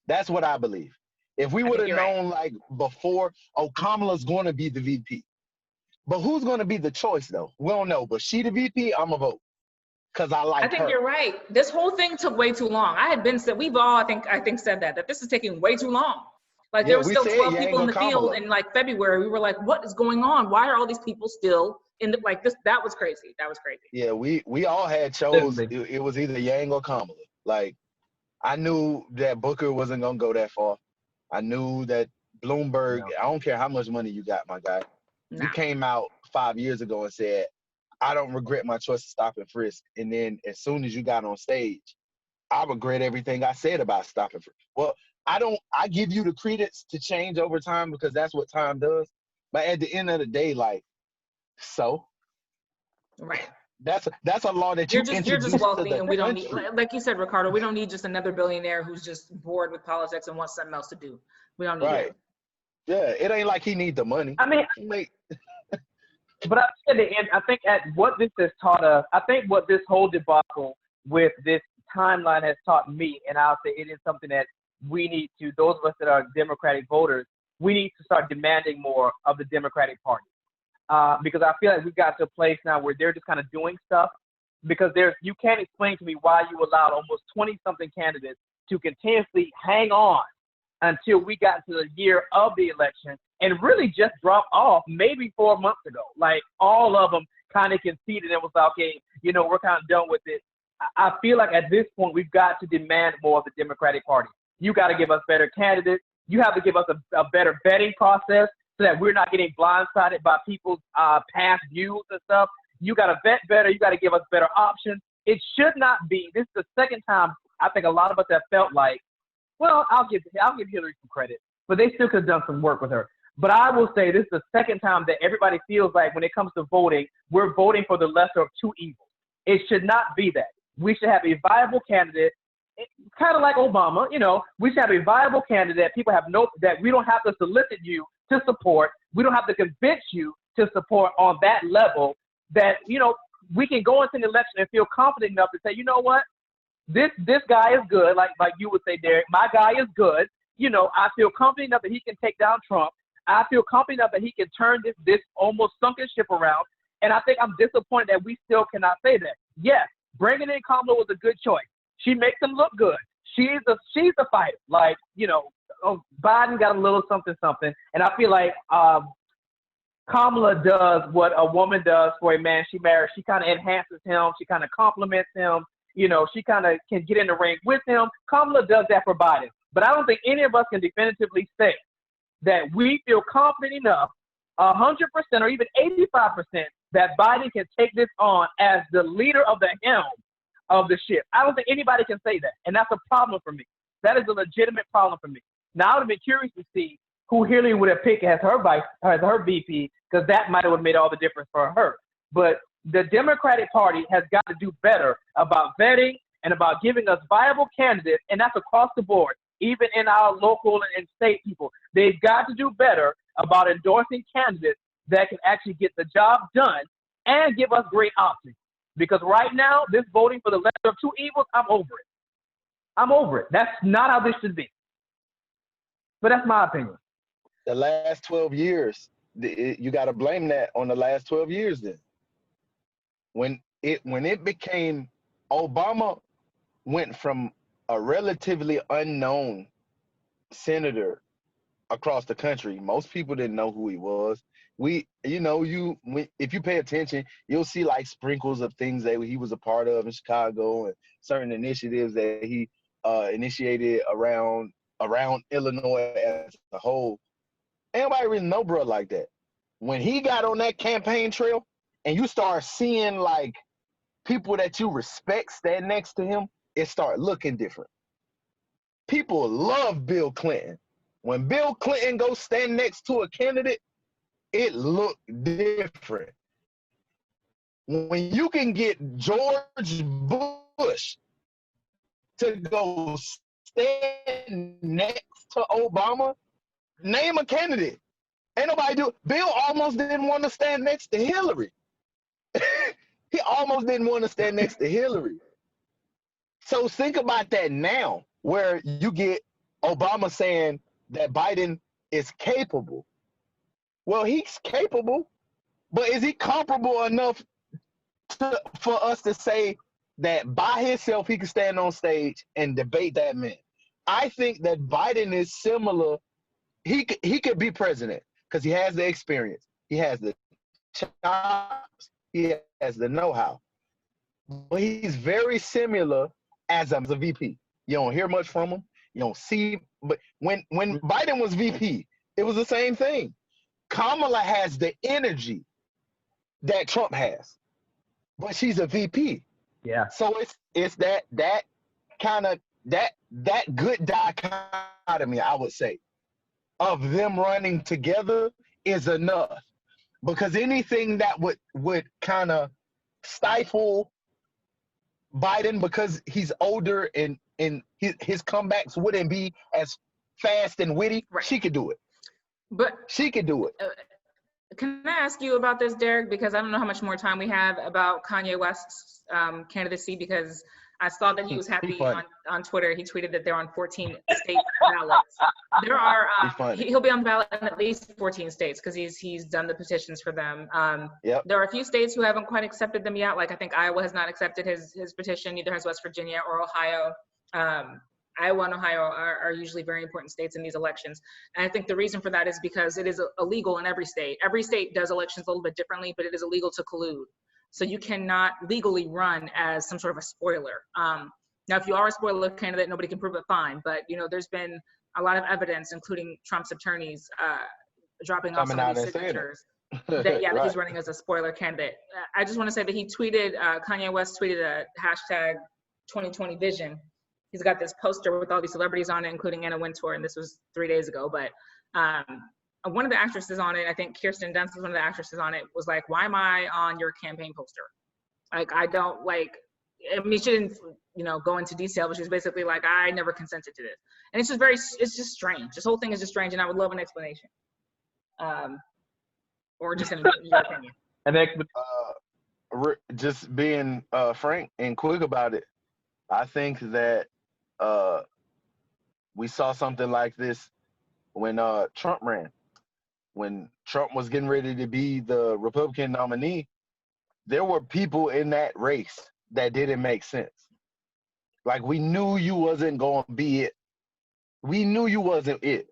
That's what I believe. If we would have known like before, Kamala's going to be the VP. But who's going to be the choice though? We don't know. But she the VP, I'm going to vote. Because I think you're right. This whole thing took way too long. We've all, I think said that this is taking way too long. Like there were still 12 people in the field in like February. We were like, what is going on? Why are all these people still in the, like this? That was crazy. Yeah, we all had chose. It was either Yang or Kamala. Like, I knew that Booker wasn't going to go that far. I knew that Bloomberg, I don't care how much money you got, my guy. You came out 5 years ago and said, I don't regret my choice to stop and frisk. And then as soon as you got on stage, I regret everything I said about stop and frisk. Well, I give you the credence to change over time because that's what time does. But at the end of the day, like, so. Right. That's a law that you're just wealthy, and we don't need, like you said, Ricardo, we don't need just another billionaire who's just bored with politics and wants something else to do. We don't need it. Yeah, it ain't like he needs the money. I mean, but at the end, I think at what this has taught us, I think what this whole debacle with this timeline has taught me, and I'll say it is something that we need to, those of us that are Democratic voters, we need to start demanding more of the Democratic Party. Because I feel like we've got to a place now where they're just kind of doing stuff because you can't explain to me why you allowed almost 20-something candidates to continuously hang on until we got to the year of the election and really just drop off maybe 4 months ago. Like all of them kind of conceded and was like, okay, we're kind of done with it. I feel like at this point, we've got to demand more of the Democratic Party. You got to give us better candidates. You have to give us a better vetting process so that we're not getting blindsided by people's past views and stuff. You got to vet better. You got to give us better options. It should not be. This is the second time I think a lot of us have felt like, well, I'll give Hillary some credit, but they still could have done some work with her. But I will say this is the second time that everybody feels like when it comes to voting, we're voting for the lesser of two evils. It should not be that. We should have a viable candidate, kind of like Obama. We should have a viable candidate. People that we don't have to solicit you to support. We don't have to convince you to support on that level that, we can go into an election and feel confident enough to say, you know what, this guy is good. Like you would say, Derek, my guy is good. I feel confident enough that he can take down Trump. I feel confident enough that he can turn this almost sunken ship around. And I think I'm disappointed that we still cannot say that. Yes, bringing in Kamala was a good choice. She makes him look good. She's a fighter. Like, Biden got a little something, and I feel like Kamala does what a woman does for a man she marries. She kind of enhances him. She kind of compliments him. She kind of can get in the ring with him. Kamala does that for Biden. But I don't think any of us can definitively say that we feel confident enough, 100% or even 85%, that Biden can take this on as the leader of the helm of the ship. I don't think anybody can say that, and that's a problem for me. That is a legitimate problem for me. Now, I would have been curious to see who Hillary would have picked as her VP, because that might have made all the difference for her. But the Democratic Party has got to do better about vetting and about giving us viable candidates, and that's across the board, even in our local and state people. They've got to do better about endorsing candidates that can actually get the job done and give us great options. Because right now, this voting for the lesser of two evils, I'm over it. That's not how this should be. But that's my opinion. The last 12 years, you got to blame that on the last 12 years then. When it became, Obama went from a relatively unknown senator across the country. Most people didn't know who he was. If you pay attention, you'll see like sprinkles of things that he was a part of in Chicago and certain initiatives that he initiated around Illinois as a whole. Anybody really know bro like that. When he got on that campaign trail and you start seeing like people that you respect stand next to him, it start looking different. People love Bill Clinton. When Bill Clinton goes stand next to a candidate, it looked different. When you can get George Bush to go stand next to Obama, name a candidate. Ain't nobody do it. Bill almost didn't want to stand next to Hillary. He almost didn't want to stand next to Hillary. So think about that now, where you get Obama saying that Biden is capable. Well, he's capable, but is he comparable enough for us to say that by himself he can stand on stage and debate that man? I think that Biden is similar. He could be president because he has the experience. He has the chops. He has the know-how. But he's very similar as a VP. You don't hear much from him. You don't see. But when Biden was VP, it was the same thing. Kamala has the energy that Trump has, but she's a VP. Yeah. So it's that kind of that good dichotomy, I would say, of them running together is enough. Because anything that would kind of stifle Biden because he's older and his comebacks wouldn't be as fast and witty, right. She could do it. But she could do it. Can I ask you about this, Derek? Because I don't know how much more time we have about Kanye West's candidacy, because I saw that he was happy on Twitter. He tweeted that they're on 14 state ballots. There are he'll be on the ballot in at least 14 states because he's done the petitions for them. There are a few states who haven't quite accepted them yet. Like I think Iowa has not accepted his petition. Neither has West Virginia or Ohio. Iowa and Ohio are usually very important states in these elections. And I think the reason for that is because it is illegal in every state. Every state does elections a little bit differently, but it is illegal to collude. So you cannot legally run as some sort of a spoiler. Now, if you are a spoiler candidate, nobody can prove it, fine. But, there's been a lot of evidence, including Trump's attorneys dropping off some of these signatures that, right. that he's running as a spoiler candidate. I just want to say that he tweeted, Kanye West tweeted a hashtag 2020 vision. He's got this poster with all these celebrities on it, including Anna Wintour, and this was 3 days ago. But one of the actresses on it, I think Kirsten Dunst was one of the actresses on it, was like, why am I on your campaign poster? Like, I don't like, I mean, she didn't, go into detail, but she was basically like, I never consented to this. And it's just strange. This whole thing is just strange, and I would love an explanation. Or just in your opinion. Just being frank and quick about it, I think that we saw something like this when Trump ran. When Trump was getting ready to be the Republican nominee, there were people in that race that didn't make sense. Like, we knew you wasn't going to be it. We knew you wasn't it.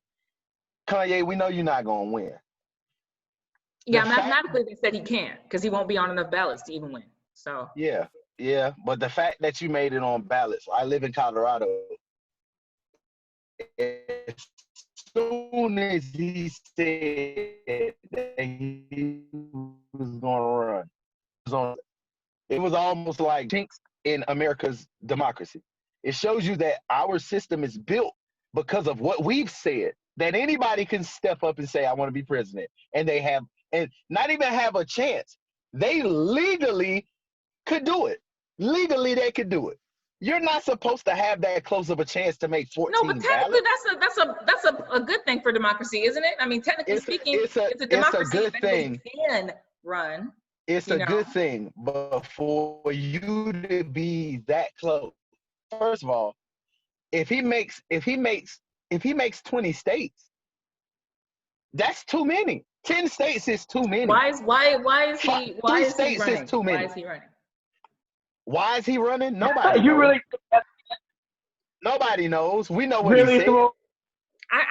Kanye, we know you're not going to win. Yeah, mathematically they said he can't because he won't be on enough ballots to even win. So Yeah, but the fact that you made it on ballots, I live in Colorado. As soon as he said that he was going to run, it was almost like chinks in America's democracy. It shows you that our system is built because of what we've said, that anybody can step up and say, I want to be president. And they have, and not even have a chance. They legally could do it. Legally, they could do it. You're not supposed to have that close of a chance to make 14 No, but technically, ballots. that's a good thing for democracy, isn't it? I mean, technically speaking, it's a democracy. It's a good thing. Can run. It's a good thing, but for you to be that close, first of all, if he makes 20 states, that's too many. 10 states is too many. Why is he running? Why is he running? Why is he running? Nobody knows. Nobody knows. We know what he said.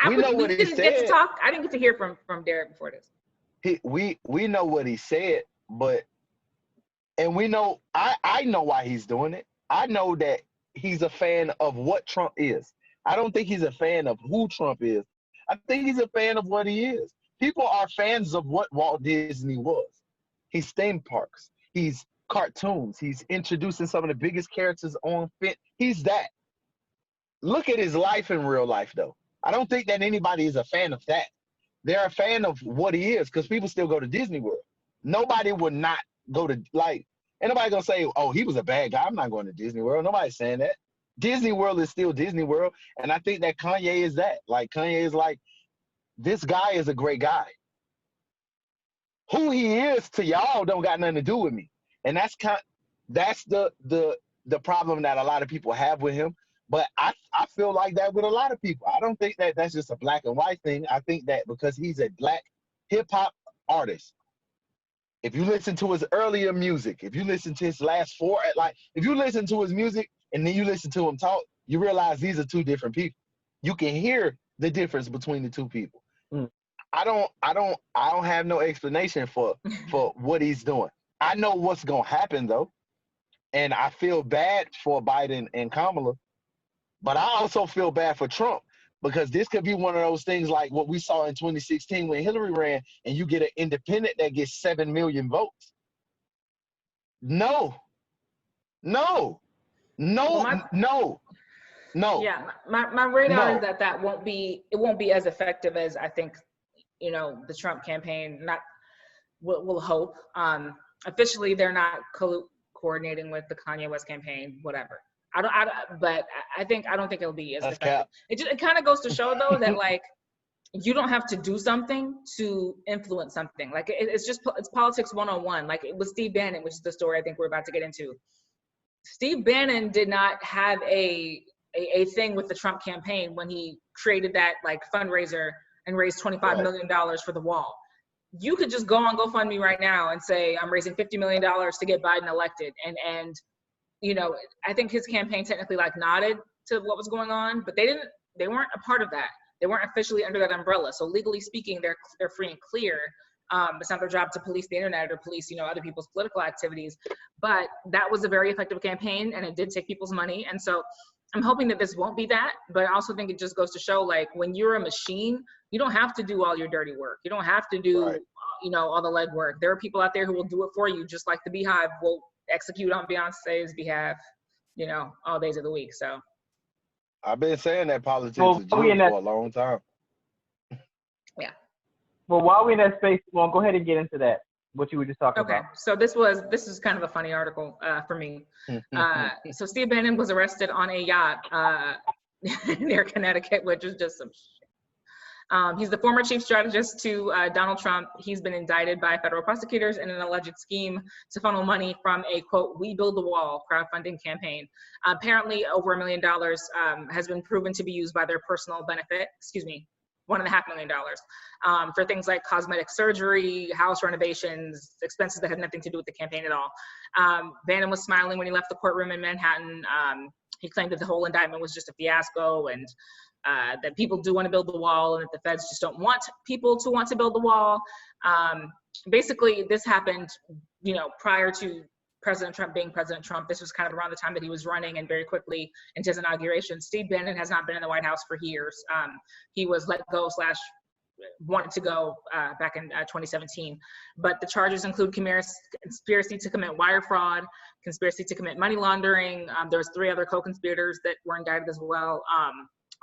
We know what he didn't said. get to talk. I didn't get to hear from Derek before this. We know what he said, and we know I know why he's doing it. I know that he's a fan of what Trump is. I don't think he's a fan of who Trump is. I think he's a fan of what he is. People are fans of what Walt Disney was. He's theme parks. He's cartoons. He's introducing some of the biggest characters on film. He's that. Look at his life in real life, though. I don't think that anybody is a fan of that. They're a fan of what he is because people still go to Disney World. Nobody would not go to, like, ain't nobody going to say, oh, he was a bad guy. I'm not going to Disney World. Nobody's saying that. Disney World is still Disney World. And I think that Kanye is that. Like, Kanye is like, this guy is a great guy. Who he is to y'all don't got nothing to do with me. And that's the problem that a lot of people have with him. But I feel like that with a lot of people. I don't think that that's just a black and white thing. I think that because he's a black hip-hop artist, if you listen to his earlier music, if you listen to his last four, like if you listen to his music and then you listen to him talk, you realize these are two different people. You can hear the difference between the two people. I don't have no explanation for what he's doing. I know what's gonna happen though, and I feel bad for Biden and Kamala. But I also feel bad for Trump because this could be one of those things like what we saw in 2016 when Hillary ran and you get an independent that gets 7 million votes. No. Yeah, my radar is that won't be as effective as I think, the Trump campaign will hope. Officially, they're not coordinating with the Kanye West campaign, whatever. But I don't think it'll be as effective. It kind of goes to show though that like you don't have to do something to influence something. Like it's politics 101. Like it was Steve Bannon, which is the story I think we're about to get into. Steve Bannon did not have a thing with the Trump campaign when he created that like fundraiser and raised $25 million for the wall. You could just go on GoFundMe right now and say I'm raising $50 million to get Biden elected, and I think his campaign technically like nodded to what was going on, but they weren't a part of that. They weren't officially under that umbrella. So legally speaking, they're free and clear. It's not their job to police the internet or police, other people's political activities. But that was a very effective campaign, and it did take people's money. And so I'm hoping that this won't be that. But I also think it just goes to show, like, when you're a machine, you don't have to do all your dirty work. You don't have to do, all the legwork. There are people out there who will do it for you, just like the Beehive will execute on Beyonce's behalf, all days of the week. So I've been saying that politics is for a long time. Yeah. Well, while we're in that space, well, go ahead and get into that. What you were just talking about. Okay. So this is kind of a funny article for me. So Steve Bannon was arrested on a yacht near Connecticut, which is just some shit. He's the former chief strategist to Donald Trump. He's been indicted by federal prosecutors in an alleged scheme to funnel money from a, quote, "We Build the Wall" crowdfunding campaign. Apparently, over $1 million has been proven to be used by their personal benefit. $1.5 million for things like cosmetic surgery, house renovations, expenses that had nothing to do with the campaign at all. Bannon was smiling when he left the courtroom in Manhattan. He claimed that the whole indictment was just a fiasco and that people do want to build the wall and that the feds just don't want people to want to build the wall. Basically, this happened, prior to President Trump being President Trump. This was kind of around the time that he was running, and very quickly into his inauguration. Steve Bannon has not been in the White House for years. He was let go / wanted to go back in 2017. But the charges include conspiracy to commit wire fraud, conspiracy to commit money laundering. There's 3 other co-conspirators that were indicted as well.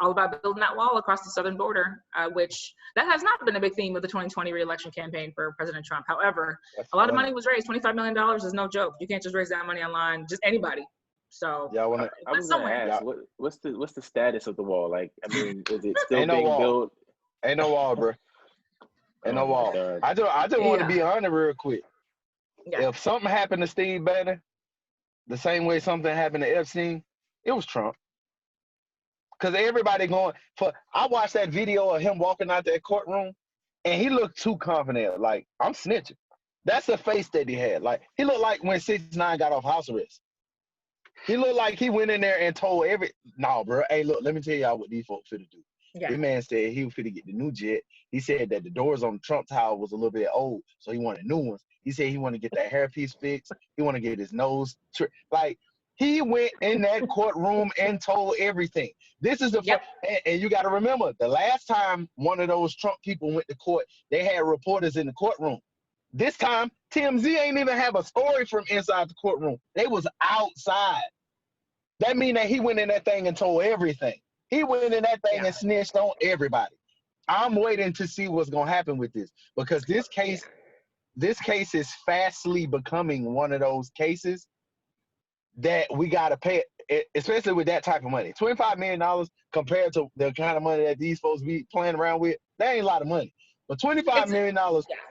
All about building that wall across the southern border, which that has not been a big theme of the 2020 re-election campaign for President Trump. However, a lot of money was raised. $25 million is no joke. You can't just raise that money online, just anybody. So I was gonna ask, what's the status of the wall? Like, I mean, is it still being built? Ain't no wall, bro. Ain't no wall. I just want to be honest real quick. Yeah. If something happened to Steve Bannon, the same way something happened to Epstein, it was Trump. Because everybody I watched that video of him walking out that courtroom, and he looked too confident. Like, I'm snitching. That's the face that he had. Like, he looked like when 6ix9ine got off house arrest. He looked like he went in there and told no, bro. Hey, look, let me tell y'all what these folks finna do. The man said he was finna get the new jet. He said that the doors on the Trump Tower was a little bit old, so he wanted new ones. He said he wanted to get that hairpiece fixed. He wanted to get his nose like he went in that courtroom and told everything. This is the and you got to remember, the last time one of those Trump people went to court, they had reporters in the courtroom. This time, TMZ ain't even have a story from inside the courtroom. They was outside. That mean that he went in that thing and told everything. He went in that thing and snitched on everybody. I'm waiting to see what's gonna happen with this, because this case is fastly becoming one of those cases that we gotta pay, especially with that type of money. $25 million compared to the kind of money that these folks be playing around with, that ain't a lot of money. But $25 million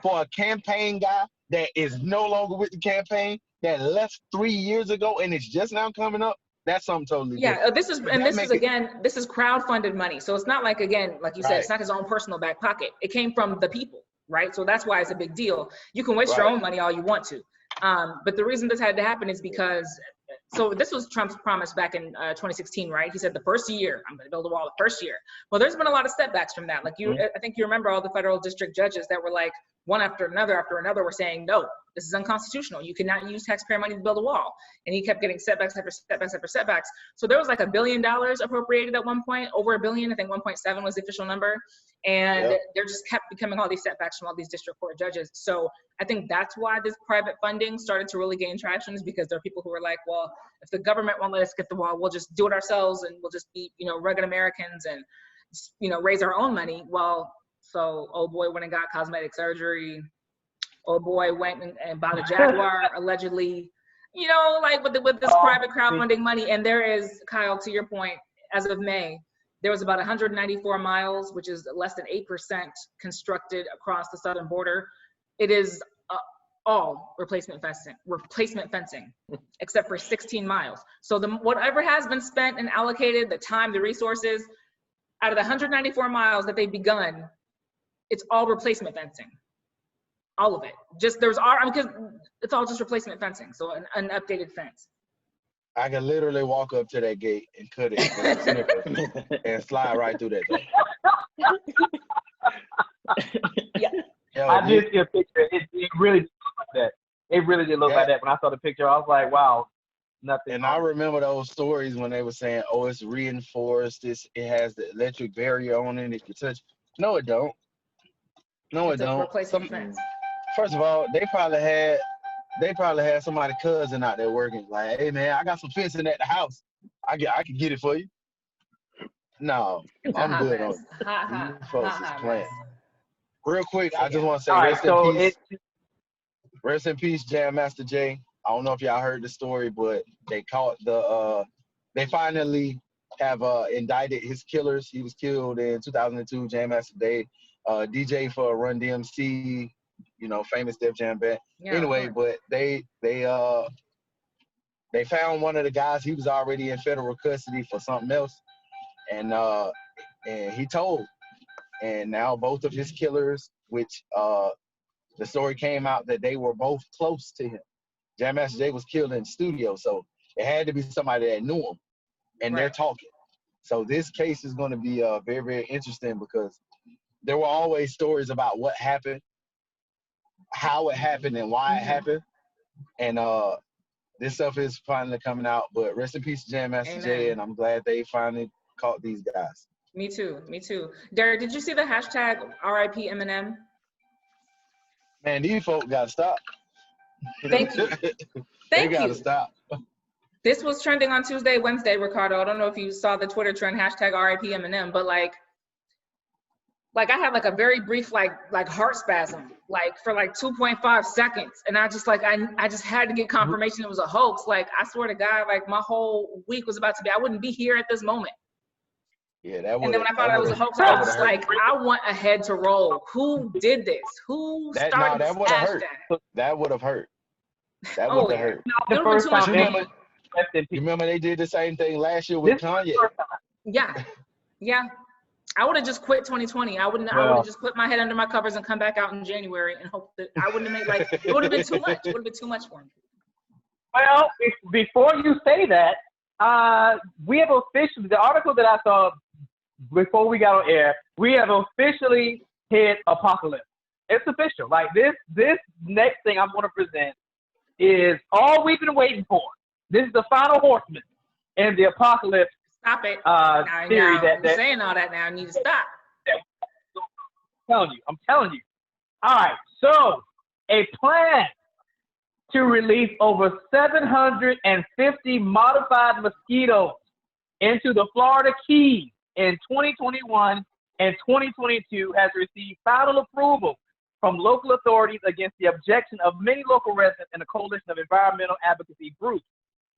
for a campaign guy that is no longer with the campaign, that left 3 years ago and it's just now coming up, that's something totally different. This is crowdfunded money. So it's not like, again, like you said, it's not his own personal back pocket. It came from the people, right? So that's why it's a big deal. You can waste your own money all you want to. But the reason this had to happen is because, so this was Trump's promise back in 2016, right? He said the first year, I'm gonna build a wall the first year. Well, there's been a lot of setbacks from that. Like I think you remember all the federal district judges that were like, one after another were saying, no, this is unconstitutional. You cannot use taxpayer money to build a wall. And he kept getting setbacks after setbacks after setbacks. So there was like $1 billion appropriated at one point, over $1 billion, I think 1.7 was the official number. And there just kept becoming all these setbacks from all these district court judges. So I think that's why this private funding started to really gain traction, is because there are people who were like, well, if the government won't let us get the wall, we'll just do it ourselves and we'll just be, rugged Americans and, raise our own money. Well, so old boy went and got cosmetic surgery. Old boy went and bought a Jaguar, allegedly, like with this private crowdfunding money. And there is, Kyle, to your point, as of May, there was about 194 miles, which is less than 8% constructed across the southern border. It is all replacement fencing, except for 16 miles. So whatever has been spent and allocated, the time, the resources, out of the 194 miles that they've begun, it's all replacement fencing. All of it. Just because it's all just replacement fencing. So an updated fence. I can literally walk up to that gate and cut it with a snipper and slide right through that thing. I did see a picture. It really did look like that. It really did look like that. When I saw the picture, I was like, wow, nothing. And I remember those stories when they were saying, oh, it's reinforced. It has the electric barrier on it. If you touch, no, it don't. No, it don't. Replacement fence. First of all, they probably had somebody cousin out there working. Like, hey man, I got some fencing at the house. I can get it for you. No, I'm good on it. You folks is playing. Real quick, I just want to say rest in peace, Jam Master Jay. I don't know if y'all heard the story, but they caught they finally have indicted his killers. He was killed in 2002, Jam Master Jay, DJ for Run DMC, famous Def Jam band. Anyway, but they found one of the guys. He was already in federal custody for something else, and he told. And now both of his killers, which the story came out that they were both close to him. Jam Master Jay was killed in the studio, so it had to be somebody that knew him, and they're talking. So this case is going to be very, very interesting, because there were always stories about what happened, how it happened, and why it happened. And this stuff is finally coming out. But rest in peace, Jam Master Jay, and I'm glad they finally caught these guys. Me too. Derek, did you see the hashtag RIP Eminem? Man, these folks got to stop. Thank you. They got to stop. This was trending on Tuesday, Wednesday, Ricardo. I don't know if you saw the Twitter trend, hashtag RIP Eminem, but like I had like a very brief like heart spasm, like for like 2.5 seconds. And I just I just had to get confirmation it was a hoax. Like, I swear to God, like my whole week was about to be, I wouldn't be here at this moment. Yeah, that would. And then when I found out it was a hoax, I was just like, I want a head to roll. Who did this? Who started this hashtag? That would have hurt. That would have hurt. The first time. You remember they did the same thing last year with Kanye? Yeah. I would have just quit 2020. I would have just put my head under my covers and come back out in January and hope that I wouldn't have made it would have been too much. It would have been too much for me. Well, before you say that, we have officially, the article that I saw before we got on air, we have officially hit apocalypse. It's official. Like this next thing I'm going to present is all we've been waiting for. This is the final horseman in the apocalypse. Stop it. Theory now, that you're saying all that now. I need to stop. I'm telling you. All right. So a plan to release over 750 modified mosquitoes into the Florida Keys in 2021 and 2022 has received final approval from local authorities against the objection of many local residents and a coalition of environmental advocacy groups.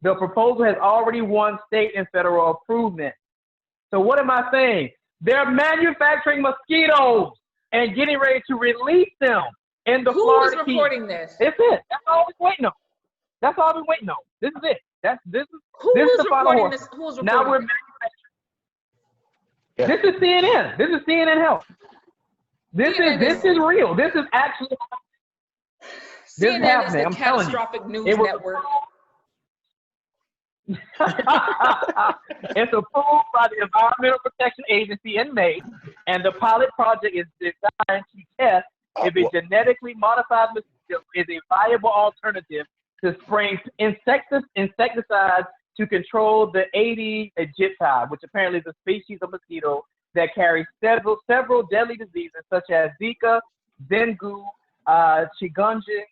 The proposal has already won state and federal approval. So what am I saying? They're manufacturing mosquitoes and getting ready to release them in the Florida Keys. Who is reporting this? That's it. That's all we're waiting on. That's all we're waiting on. This is it. This is the final horse. Who's reporting now we're this? This is CNN. This is CNN Health. This is real. This is actually this is happening. I'm telling you. Catastrophic news network. It's approved by the Environmental Protection Agency in May, and the pilot project is designed to test if a genetically modified mosquito is a viable alternative to spraying insecticides to control the Aedes aegypti, which apparently is a species of mosquito that carries several deadly diseases such as Zika, dengue, chikungunya,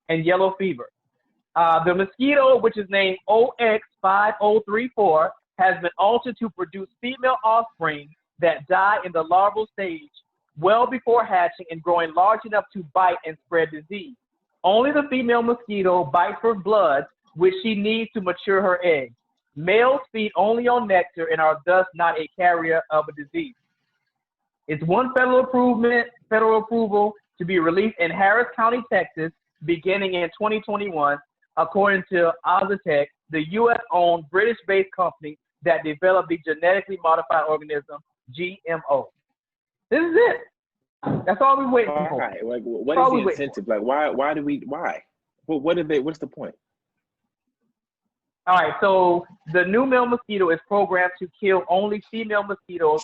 and yellow fever. The mosquito, which is named OX5034, has been altered to produce female offspring that die in the larval stage well before hatching and growing large enough to bite and spread disease. Only the female mosquito bites for blood, which she needs to mature her eggs. Males feed only on nectar and are thus not a carrier of a disease. It's one federal approval to be released in Harris County, Texas, beginning in 2021, according to Ozatec, the U.S.-owned British-based company that developed the genetically modified organism GMO. This is it. That's all we're waiting for. Right. Like, what is the incentive? Like, why? Why? What's the point? All right, so the new male mosquito is programmed to kill only female mosquitoes,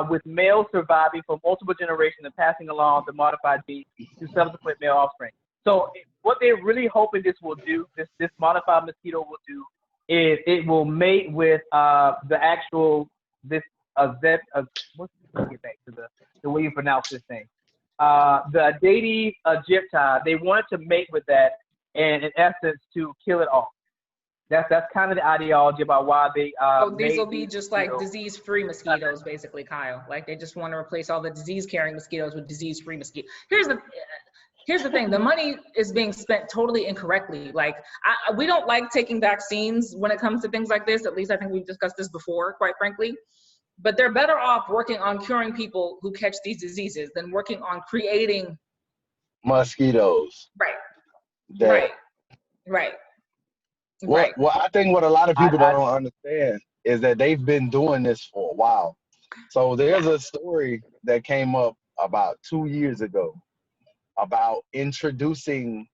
with males surviving for multiple generations and passing along the modified gene to subsequent male offspring. So what they're really hoping this will do, this modified mosquito will do, is it will mate with the actual let's get back to the way you pronounce this thing. The Aedes aegypti, they wanted to mate with that, and in essence to kill it off. That's kind of the ideology about why they these will be just like disease-free mosquitoes, basically, Kyle. Like they just want to replace all the disease-carrying mosquitoes with disease-free mosquitoes. Here's the thing: the money is being spent totally incorrectly. Like we don't like taking vaccines when it comes to things like this. At least I think we've discussed this before, quite frankly. But they're better off working on curing people who catch these diseases than working on creating mosquitoes. Right. Well, I think what a lot of people don't understand is that they've been doing this for a while. So there's a story that came up about 2 years ago about introducing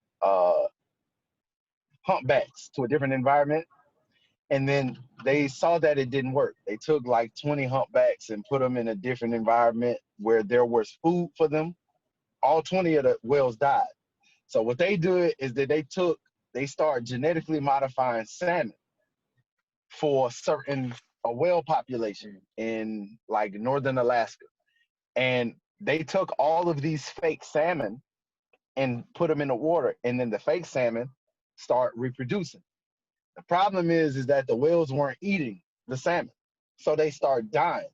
humpbacks to a different environment. And then they saw that it didn't work. They took like 20 humpbacks and put them in a different environment where there was food for them. All 20 of the whales died. So what they did is that they started genetically modifying salmon for a whale population in like northern Alaska. And they took all of these fake salmon and put them in the water, and then the fake salmon start reproducing. The problem is that the whales weren't eating the salmon, so they start dying.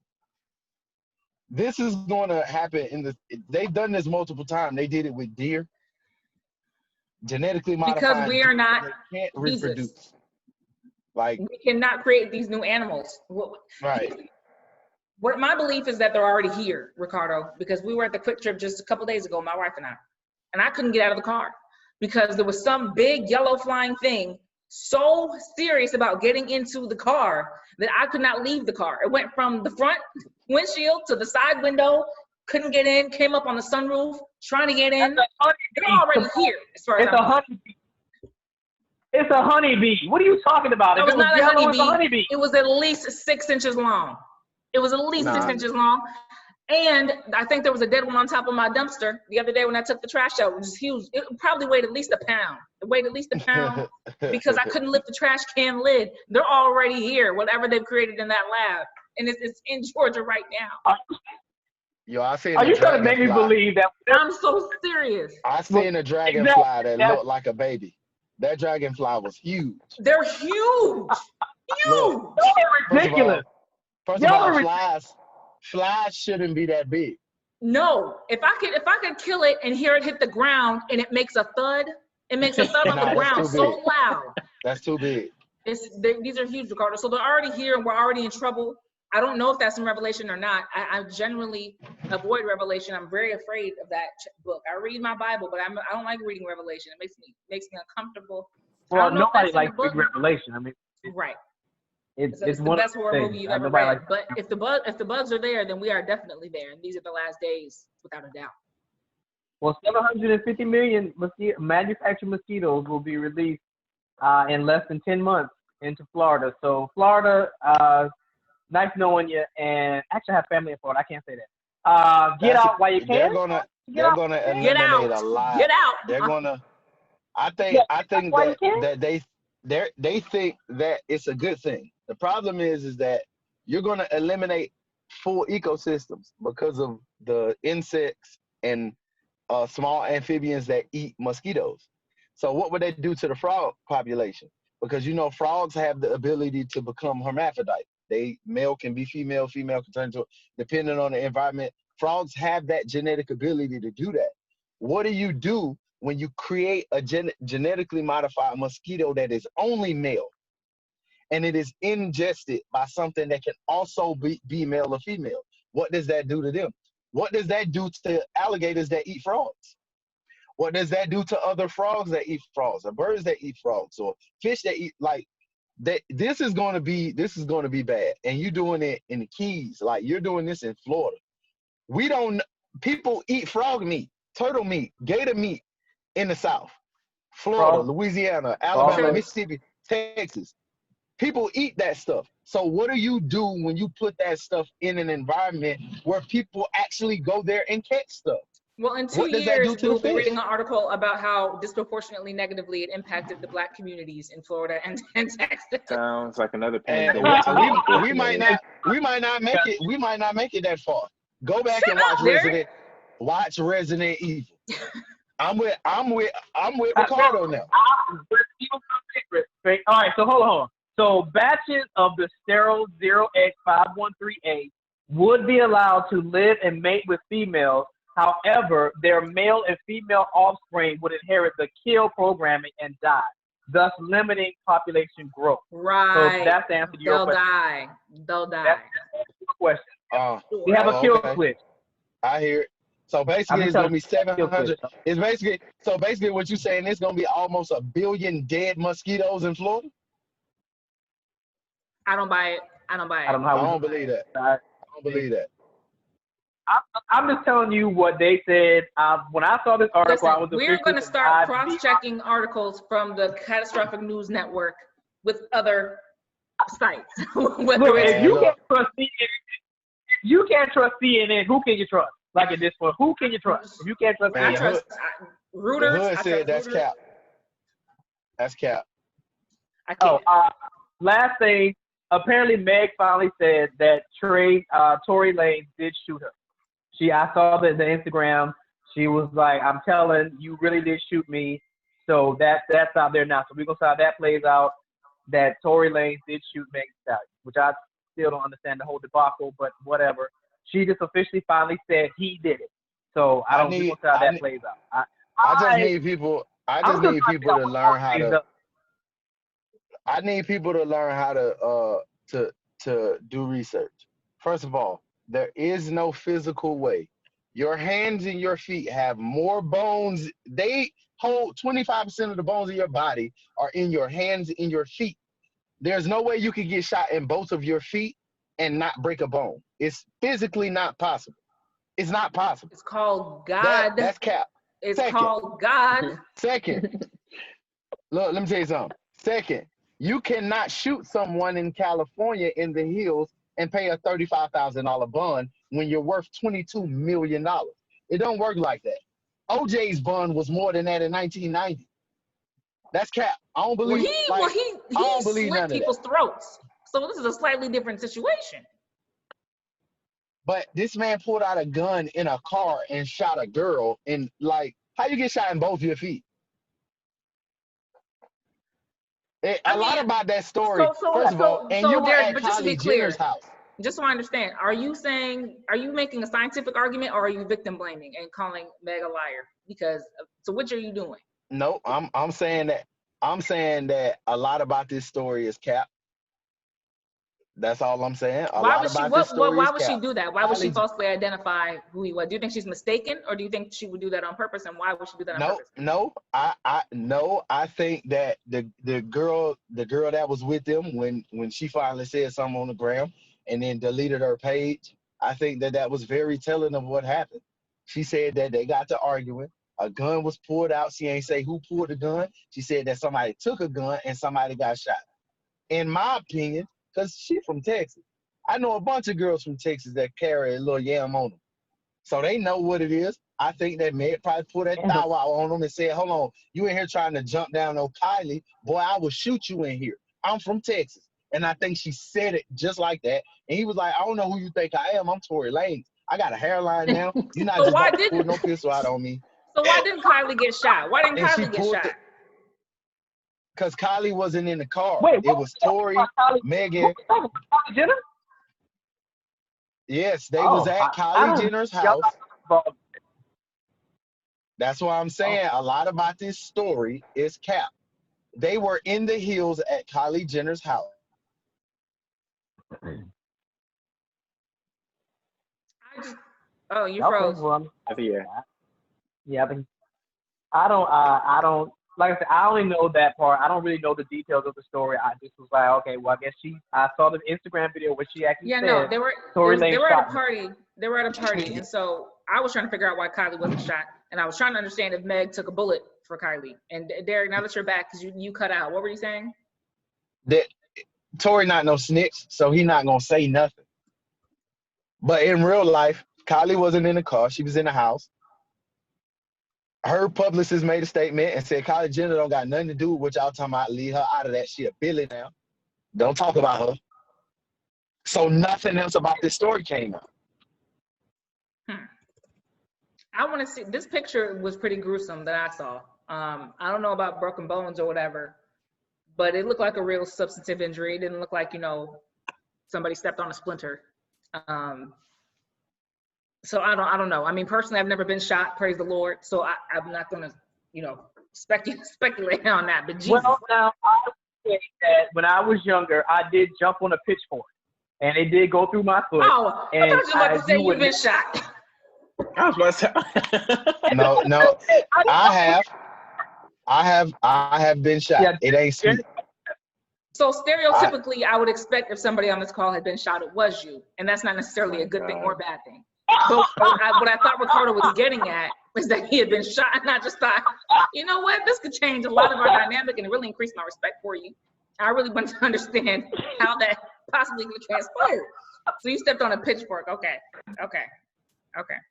This is going to happen they've done this multiple times. They did it with deer. Genetically modified because we are not they can't reproduce. Jesus. Like we cannot create these new animals. Right. What my belief is that they're already here, Ricardo, because we were at the Quick Trip just a couple days ago, my wife and I couldn't get out of the car because there was some big yellow flying thing so serious about getting into the car that I could not leave the car. It went from the front windshield to the side window, couldn't get in, came up on the sunroof, trying to get in. They're already here, as far as I'm concerned. It's a honeybee. What are you talking about? It was not a honeybee. It was at least 6 inches long. It was at least 6 inches long. And I think there was a dead one on top of my dumpster the other day when I took the trash out, which is huge. It probably weighed at least a pound. It weighed at least a pound because I couldn't lift the trash can lid. They're already here, whatever they've created in that lab. And it's in Georgia right now. Yo, I seen Are you trying to make me believe that? I'm so serious. I seen a dragonfly that looked like a baby. That dragonfly was huge. They're huge. Huge. Y'all are ridiculous. First of all, flies shouldn't be that big. No, if I could kill it and hear it hit the ground and it makes a thud, on the ground so loud. That's too big. These are huge, Ricardo. So they're already here and we're already in trouble. I don't know if that's in Revelation or not. I generally avoid Revelation. I'm very afraid of that book. I read my Bible, but I don't like reading Revelation. It makes me uncomfortable. Well, nobody likes reading Revelation. I mean, right. It's the best horror movie you've ever read. But if the bugs are there, then we are definitely there, and these are the last days, without a doubt. Well, 750 million manufactured mosquitoes will be released in less than 10 months into Florida. So Florida, nice knowing you, and actually I have family in Florida. I can't say that. Get out while you can. They're gonna eliminate a lot. Get out. They're gonna. I think that they think that it's a good thing. The problem is that you're going to eliminate full ecosystems because of the insects and small amphibians that eat mosquitoes. So what would they do to the frog population? Because, you know, frogs have the ability to become hermaphrodite. Male can be female, female can turn to, depending on the environment. Frogs have that genetic ability to do that. What do you do when you create a genetically modified mosquito that is only male and it is ingested by something that can also be male or female? What does that do to them? What does that do to alligators that eat frogs? What does that do to other frogs that eat frogs, or birds that eat frogs, or fish that eat, like that? This is going to be bad. And you're doing it in the Keys, like you're doing this in Florida. People eat frog meat, turtle meat, gator meat in the South, Florida, Louisiana, Alabama, Mississippi, Texas. People eat that stuff. So what do you do when you put that stuff in an environment where people actually go there and catch stuff? Well, in 2 years, we'll be reading an article about how disproportionately negatively it impacted the Black communities in Florida and Texas. Sounds like another pandemic. we might not make it. We might not make it that far. Go back and watch Resident Evil. I'm with Ricardo now. All right, so hold on. So batches of the sterile 0x5138 would be allowed to live and mate with females. However, their male and female offspring would inherit the kill programming and die, thus limiting population growth. Right. So that's the answer to your question. They'll die. That's the question. We have a kill switch. I hear it. So basically, it's going to be 700. So basically, what you're saying is going to be almost 1 billion dead mosquitoes in Florida? I don't buy it. I don't believe that. I don't believe that. I'm just telling you what they said. When I saw this article, I was we're going to start cross-checking articles from the Catastrophic News Network with other sites. If you can't trust CNN, who can you trust? Like in this one, who can you trust? If you can't trust CNN, I trust Reuters. The Hood said that's cap. That's cap. I can't. Last thing, apparently Meg finally said that Tory Lanez did shoot her. I saw the Instagram. She was like, "I'm telling you, really did shoot me." So that's out there now. So we're gonna see how that plays out. That Tory Lanez did shoot Meg Thee Stallion, which I still don't understand the whole debacle, but whatever. She just officially finally said he did it. So I don't know how that plays out. I just need people to learn how to. I need people to learn how to do research. First of all, there is no physical way. Your hands and your feet have more bones. They hold 25% of the bones of your body are in your hands and your feet. There's no way you could get shot in both of your feet and not break a bone. It's physically not possible. It's not possible. It's called God. That's cap. It's called God. Second, look, let me tell you something. Second, you cannot shoot someone in California in the hills and pay a $35,000 bond when you're worth $22 million. It don't work like that. OJ's bond was more than that in 1990. That's cap. I don't believe. He slit people's throats. So this is a slightly different situation. But this man pulled out a gun in a car and shot a girl. And like, how you get shot in both your feet? A lot about that story. First of all, and you were at Kylie Jenner's house. Just so I understand, are you making a scientific argument, or are you victim blaming and calling Meg a liar? Because so which are you doing? No, I'm saying that a lot about this story is cap. That's all I'm saying. Why would she do that? Why would she falsely identify who he was? Do you think she's mistaken, or do you think she would do that on purpose? And why would she do that on purpose? I think that the girl that was with them when she finally said something on the gram and then deleted her page, I think that was very telling of what happened. She said that they got to arguing. A gun was pulled out. She ain't say who pulled the gun. She said that somebody took a gun and somebody got shot. In my opinion, because she's from Texas, I know a bunch of girls from Texas that carry a little yam on them. So they know what it is. I think that Meg probably put that thou out on them and said, hold on, you in here trying to jump down on Kylie. Boy, I will shoot you in here. I'm from Texas. And I think she said it just like that. And he was like, I don't know who you think I am. I'm Tory Lanez. I got a hairline now. You're not just about to pull no pistol out on me. So why didn't Kylie get shot? Why didn't Kylie get shot? Because Kylie wasn't in the car. It was Tory, Megan. Kylie Jenner? Yes, they was at Kylie Jenner's house. That's why I'm saying a lot about this story is cap. They were in the hills at Kylie Jenner's house. You froze. Yeah, I don't. Like I said, I only know that part. I don't really know the details of the story. I just was like, okay, well, I guess I saw the Instagram video where she actually said. Yeah, no, they were at a party. They were at a party, and so I was trying to figure out why Kylie wasn't shot, and I was trying to understand if Meg took a bullet for Kylie. And Derek, now that you're back, because you cut out, what were you saying? That Tory not no snitch, so he not gonna say nothing. But in real life, Kylie wasn't in the car; she was in the house. Her publicist made a statement and said Kylie Jenner don't got nothing to do with what y'all talking about. Leave her out of that. She a Billy now. Don't talk about her. So nothing else about this story came out. I want to see, this picture was pretty gruesome that I saw. I don't know about broken bones or whatever, but it looked like a real substantive injury. It didn't look like, somebody stepped on a splinter. So I don't know. I mean, personally, I've never been shot, praise the Lord. So I'm not going to, speculate on that. But Jesus. Well, now, I would say that when I was younger, I did jump on a pitchfork. And it did go through my foot. Oh, I thought you were about to say you've been shot. I was about to say. No, I have been shot. Yeah. It ain't sweet. So stereotypically, I would expect if somebody on this call had been shot, it was you. And that's not necessarily a good thing or a bad thing. But what I thought Ricardo was getting at was that he had been shot, and I just thought, you know what, this could change a lot of our dynamic and really increase my respect for you. I really want to understand how that possibly could transpire. So you stepped on a pitchfork. Okay.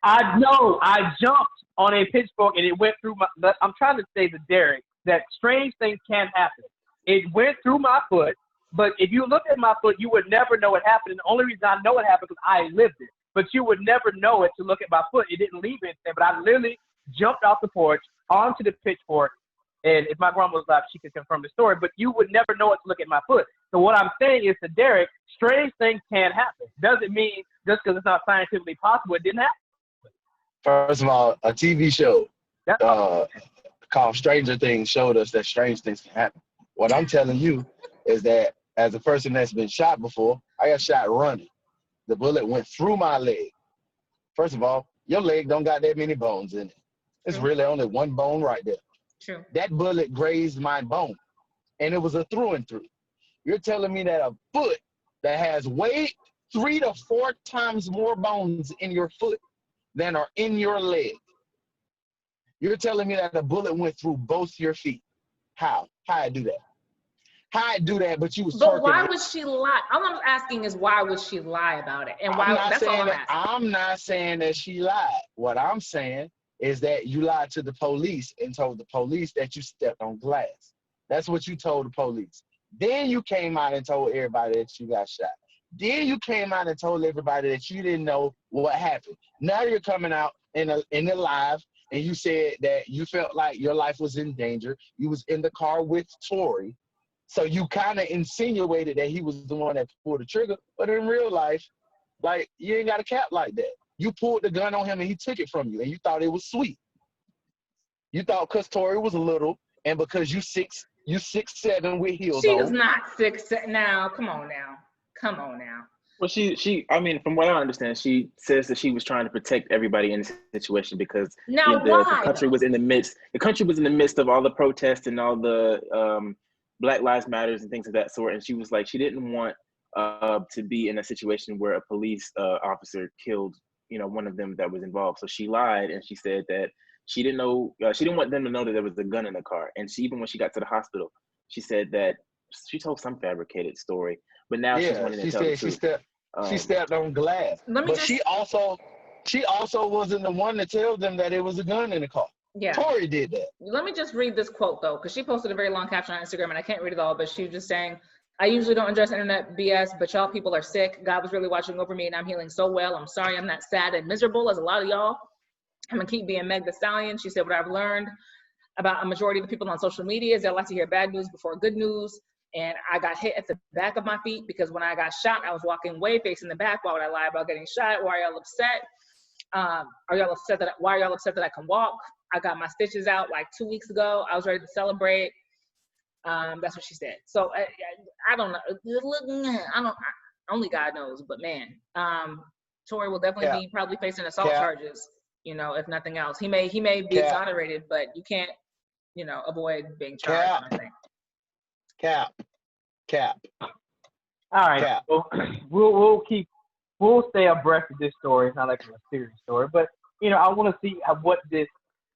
I jumped on a pitchfork and it went through my, I'm trying to say to Derek that strange things can happen. It went through my foot, but if you look at my foot, you would never know it happened. And the only reason I know it happened because I lived it. But you would never know it to look at my foot. It didn't leave anything, but I literally jumped off the porch onto the pitchfork. And if my grandma was alive, she could confirm the story, but you would never know it to look at my foot. So what I'm saying is to Derek, strange things can happen. Doesn't mean just because it's not scientifically possible, it didn't happen. First of all, a TV show called Stranger Things showed us that strange things can happen. What I'm telling you is that as a person that's been shot before, I got shot running. The bullet went through my leg. First of all, your leg don't got that many bones in it. It's really only one bone right there. True. That bullet grazed my bone, and it was a through and through. You're telling me that a foot that has weight 3 to 4 times more bones in your foot than are in your leg. You're telling me that a bullet went through both your feet. How? How I do that? I'd do that, but you was But why it. would she lie? All I'm asking is why would she lie about it? And why? That's all I'm asking. I'm not saying that she lied. What I'm saying is that you lied to the police and told the police that you stepped on glass. That's what you told the police. Then you came out and told everybody that you got shot. Then you came out and told everybody that you didn't know what happened. Now you're coming out in the live and you said that you felt like your life was in danger. You was in the car with Tory. So you kind of insinuated that he was the one that pulled the trigger. But in real life, like, you ain't got a cap like that. You pulled the gun on him and he took it from you and you thought it was sweet. You thought because Tory was little and because you 6'7" with heels she on. She is not 6'7" now. Come on now. Well, I mean, from what I understand, she says that she was trying to protect everybody in this situation because the country was in the midst. The country was in the midst of all the protests and all the Black Lives Matters and things of that sort. And she was like, she didn't want to be in a situation where a police officer killed, one of them that was involved. So she lied and she said that she didn't know. She didn't want them to know that there was a gun in the car. And even when she got to the hospital, she said that she told some fabricated story. But now she's wanting to tell the truth. She stepped on glass. But she also wasn't the one to tell them that it was a gun in the car. Yeah. Tory did that. Let me just read this quote, though, because she posted a very long caption on Instagram, and I can't read it all, but she was just saying, I usually don't address internet BS, but y'all people are sick. God was really watching over me, and I'm healing so well. I'm sorry I'm not sad and miserable as a lot of y'all. I'm going to keep being Meg Thee Stallion. She said, what I've learned about a majority of the people on social media is they like to hear bad news before good news. And I got hit at the back of my feet because when I got shot, I was walking way facing the back. Why would I lie about getting shot? Why are y'all upset? Why are y'all upset that I can walk? I got my stitches out like 2 weeks ago. I was ready to celebrate. That's what she said. So I don't know. Only God knows, but man, Tory will definitely be probably facing assault charges, if nothing else. He may be exonerated, but you can't, avoid being charged. I think. Cap. All right. Cap. We'll stay abreast of this story. It's not like a serious story, but I want to see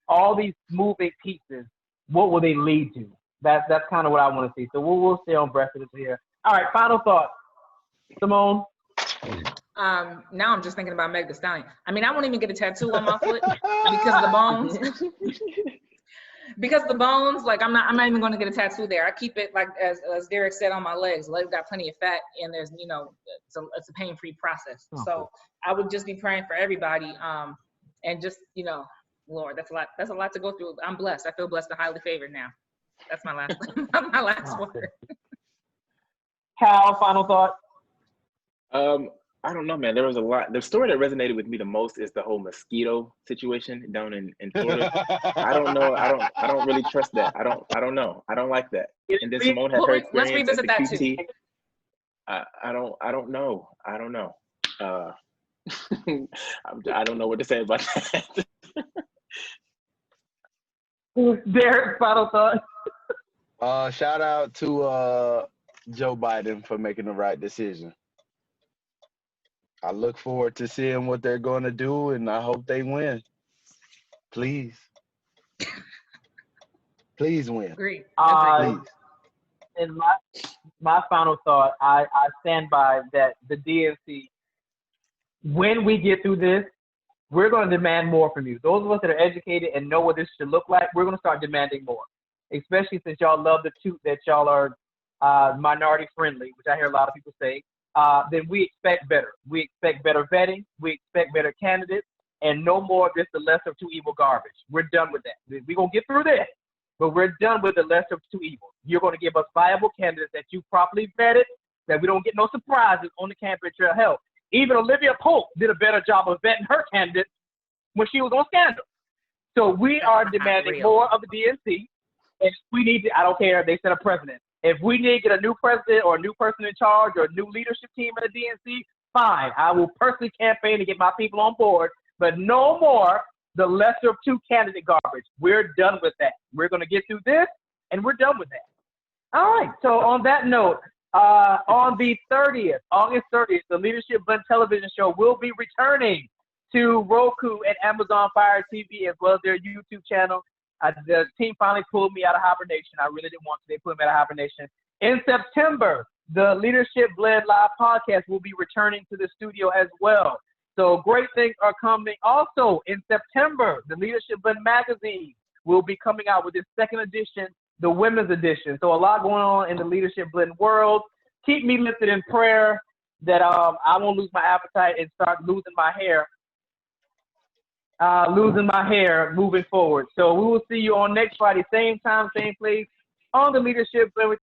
all these moving pieces, what will they lead to? That's kind of what I want to see. So we'll stay on abreast of this here. All right. Final thoughts, Simone. Now I'm just thinking about Meg Thee Stallion. I mean, I won't even get a tattoo on my foot because the bones. Because the bones, like I'm not even going to get a tattoo there. I keep it like as Derek said on my legs. Legs got plenty of fat, and there's it's a pain-free process. Okay. So I would just be praying for everybody, and just Lord, that's a lot to go through. I'm blessed. I feel blessed and highly favored now. That's my last word. Cal, final thought. I don't know, man. There was a lot. The story that resonated with me the most is the whole mosquito situation down in Florida. I don't know. I don't really trust that. I don't know. I don't like that. And then Simone had her experience. Let's revisit that too. I don't know. I don't know what to say about that. Derek, final thought. Shout out to Joe Biden for making the right decision. I look forward to seeing what they're going to do, and I hope they win. Please. Please win. Great. Please. And my final thought, I stand by that the DNC, when we get through this, we're going to demand more from you. Those of us that are educated and know what this should look like, we're going to start demanding more, especially since y'all love the toot that y'all are minority friendly, which I hear a lot of people say. Then we expect better. We expect better vetting. We expect better candidates, and no more of just the lesser of two evil garbage. We're done with that. We're going to get through this, but we're done with the lesser of two evils. You're going to give us viable candidates that you properly vetted, that we don't get no surprises on the campaign trail. Hell, even Olivia Pope did a better job of vetting her candidates when she was on Scandal. So we are demanding more of the DNC, and we need to, I don't care if they set a precedent. If we need to get a new president or a new person in charge or a new leadership team at the DNC, fine. I will personally campaign to get my people on board, but no more the lesser of two candidate garbage. We're done with that. We're going to get through this, and we're done with that. All right. So on that note, on the 30th, August 30th, the Leadership Blend television show will be returning to Roku and Amazon Fire TV as well as their YouTube channel. The team finally pulled me out of hibernation. I really didn't want to. They put me out of hibernation. In September, the Leadership Blend Live podcast will be returning to the studio as well. So great things are coming. Also, in September, the Leadership Blend magazine will be coming out with its second edition, the women's edition. So a lot going on in the Leadership Blend world. Keep me lifted in prayer that I won't lose my appetite and start losing my hair moving forward. So we will see you on next Friday, same time, same place, on the Leadership Blend.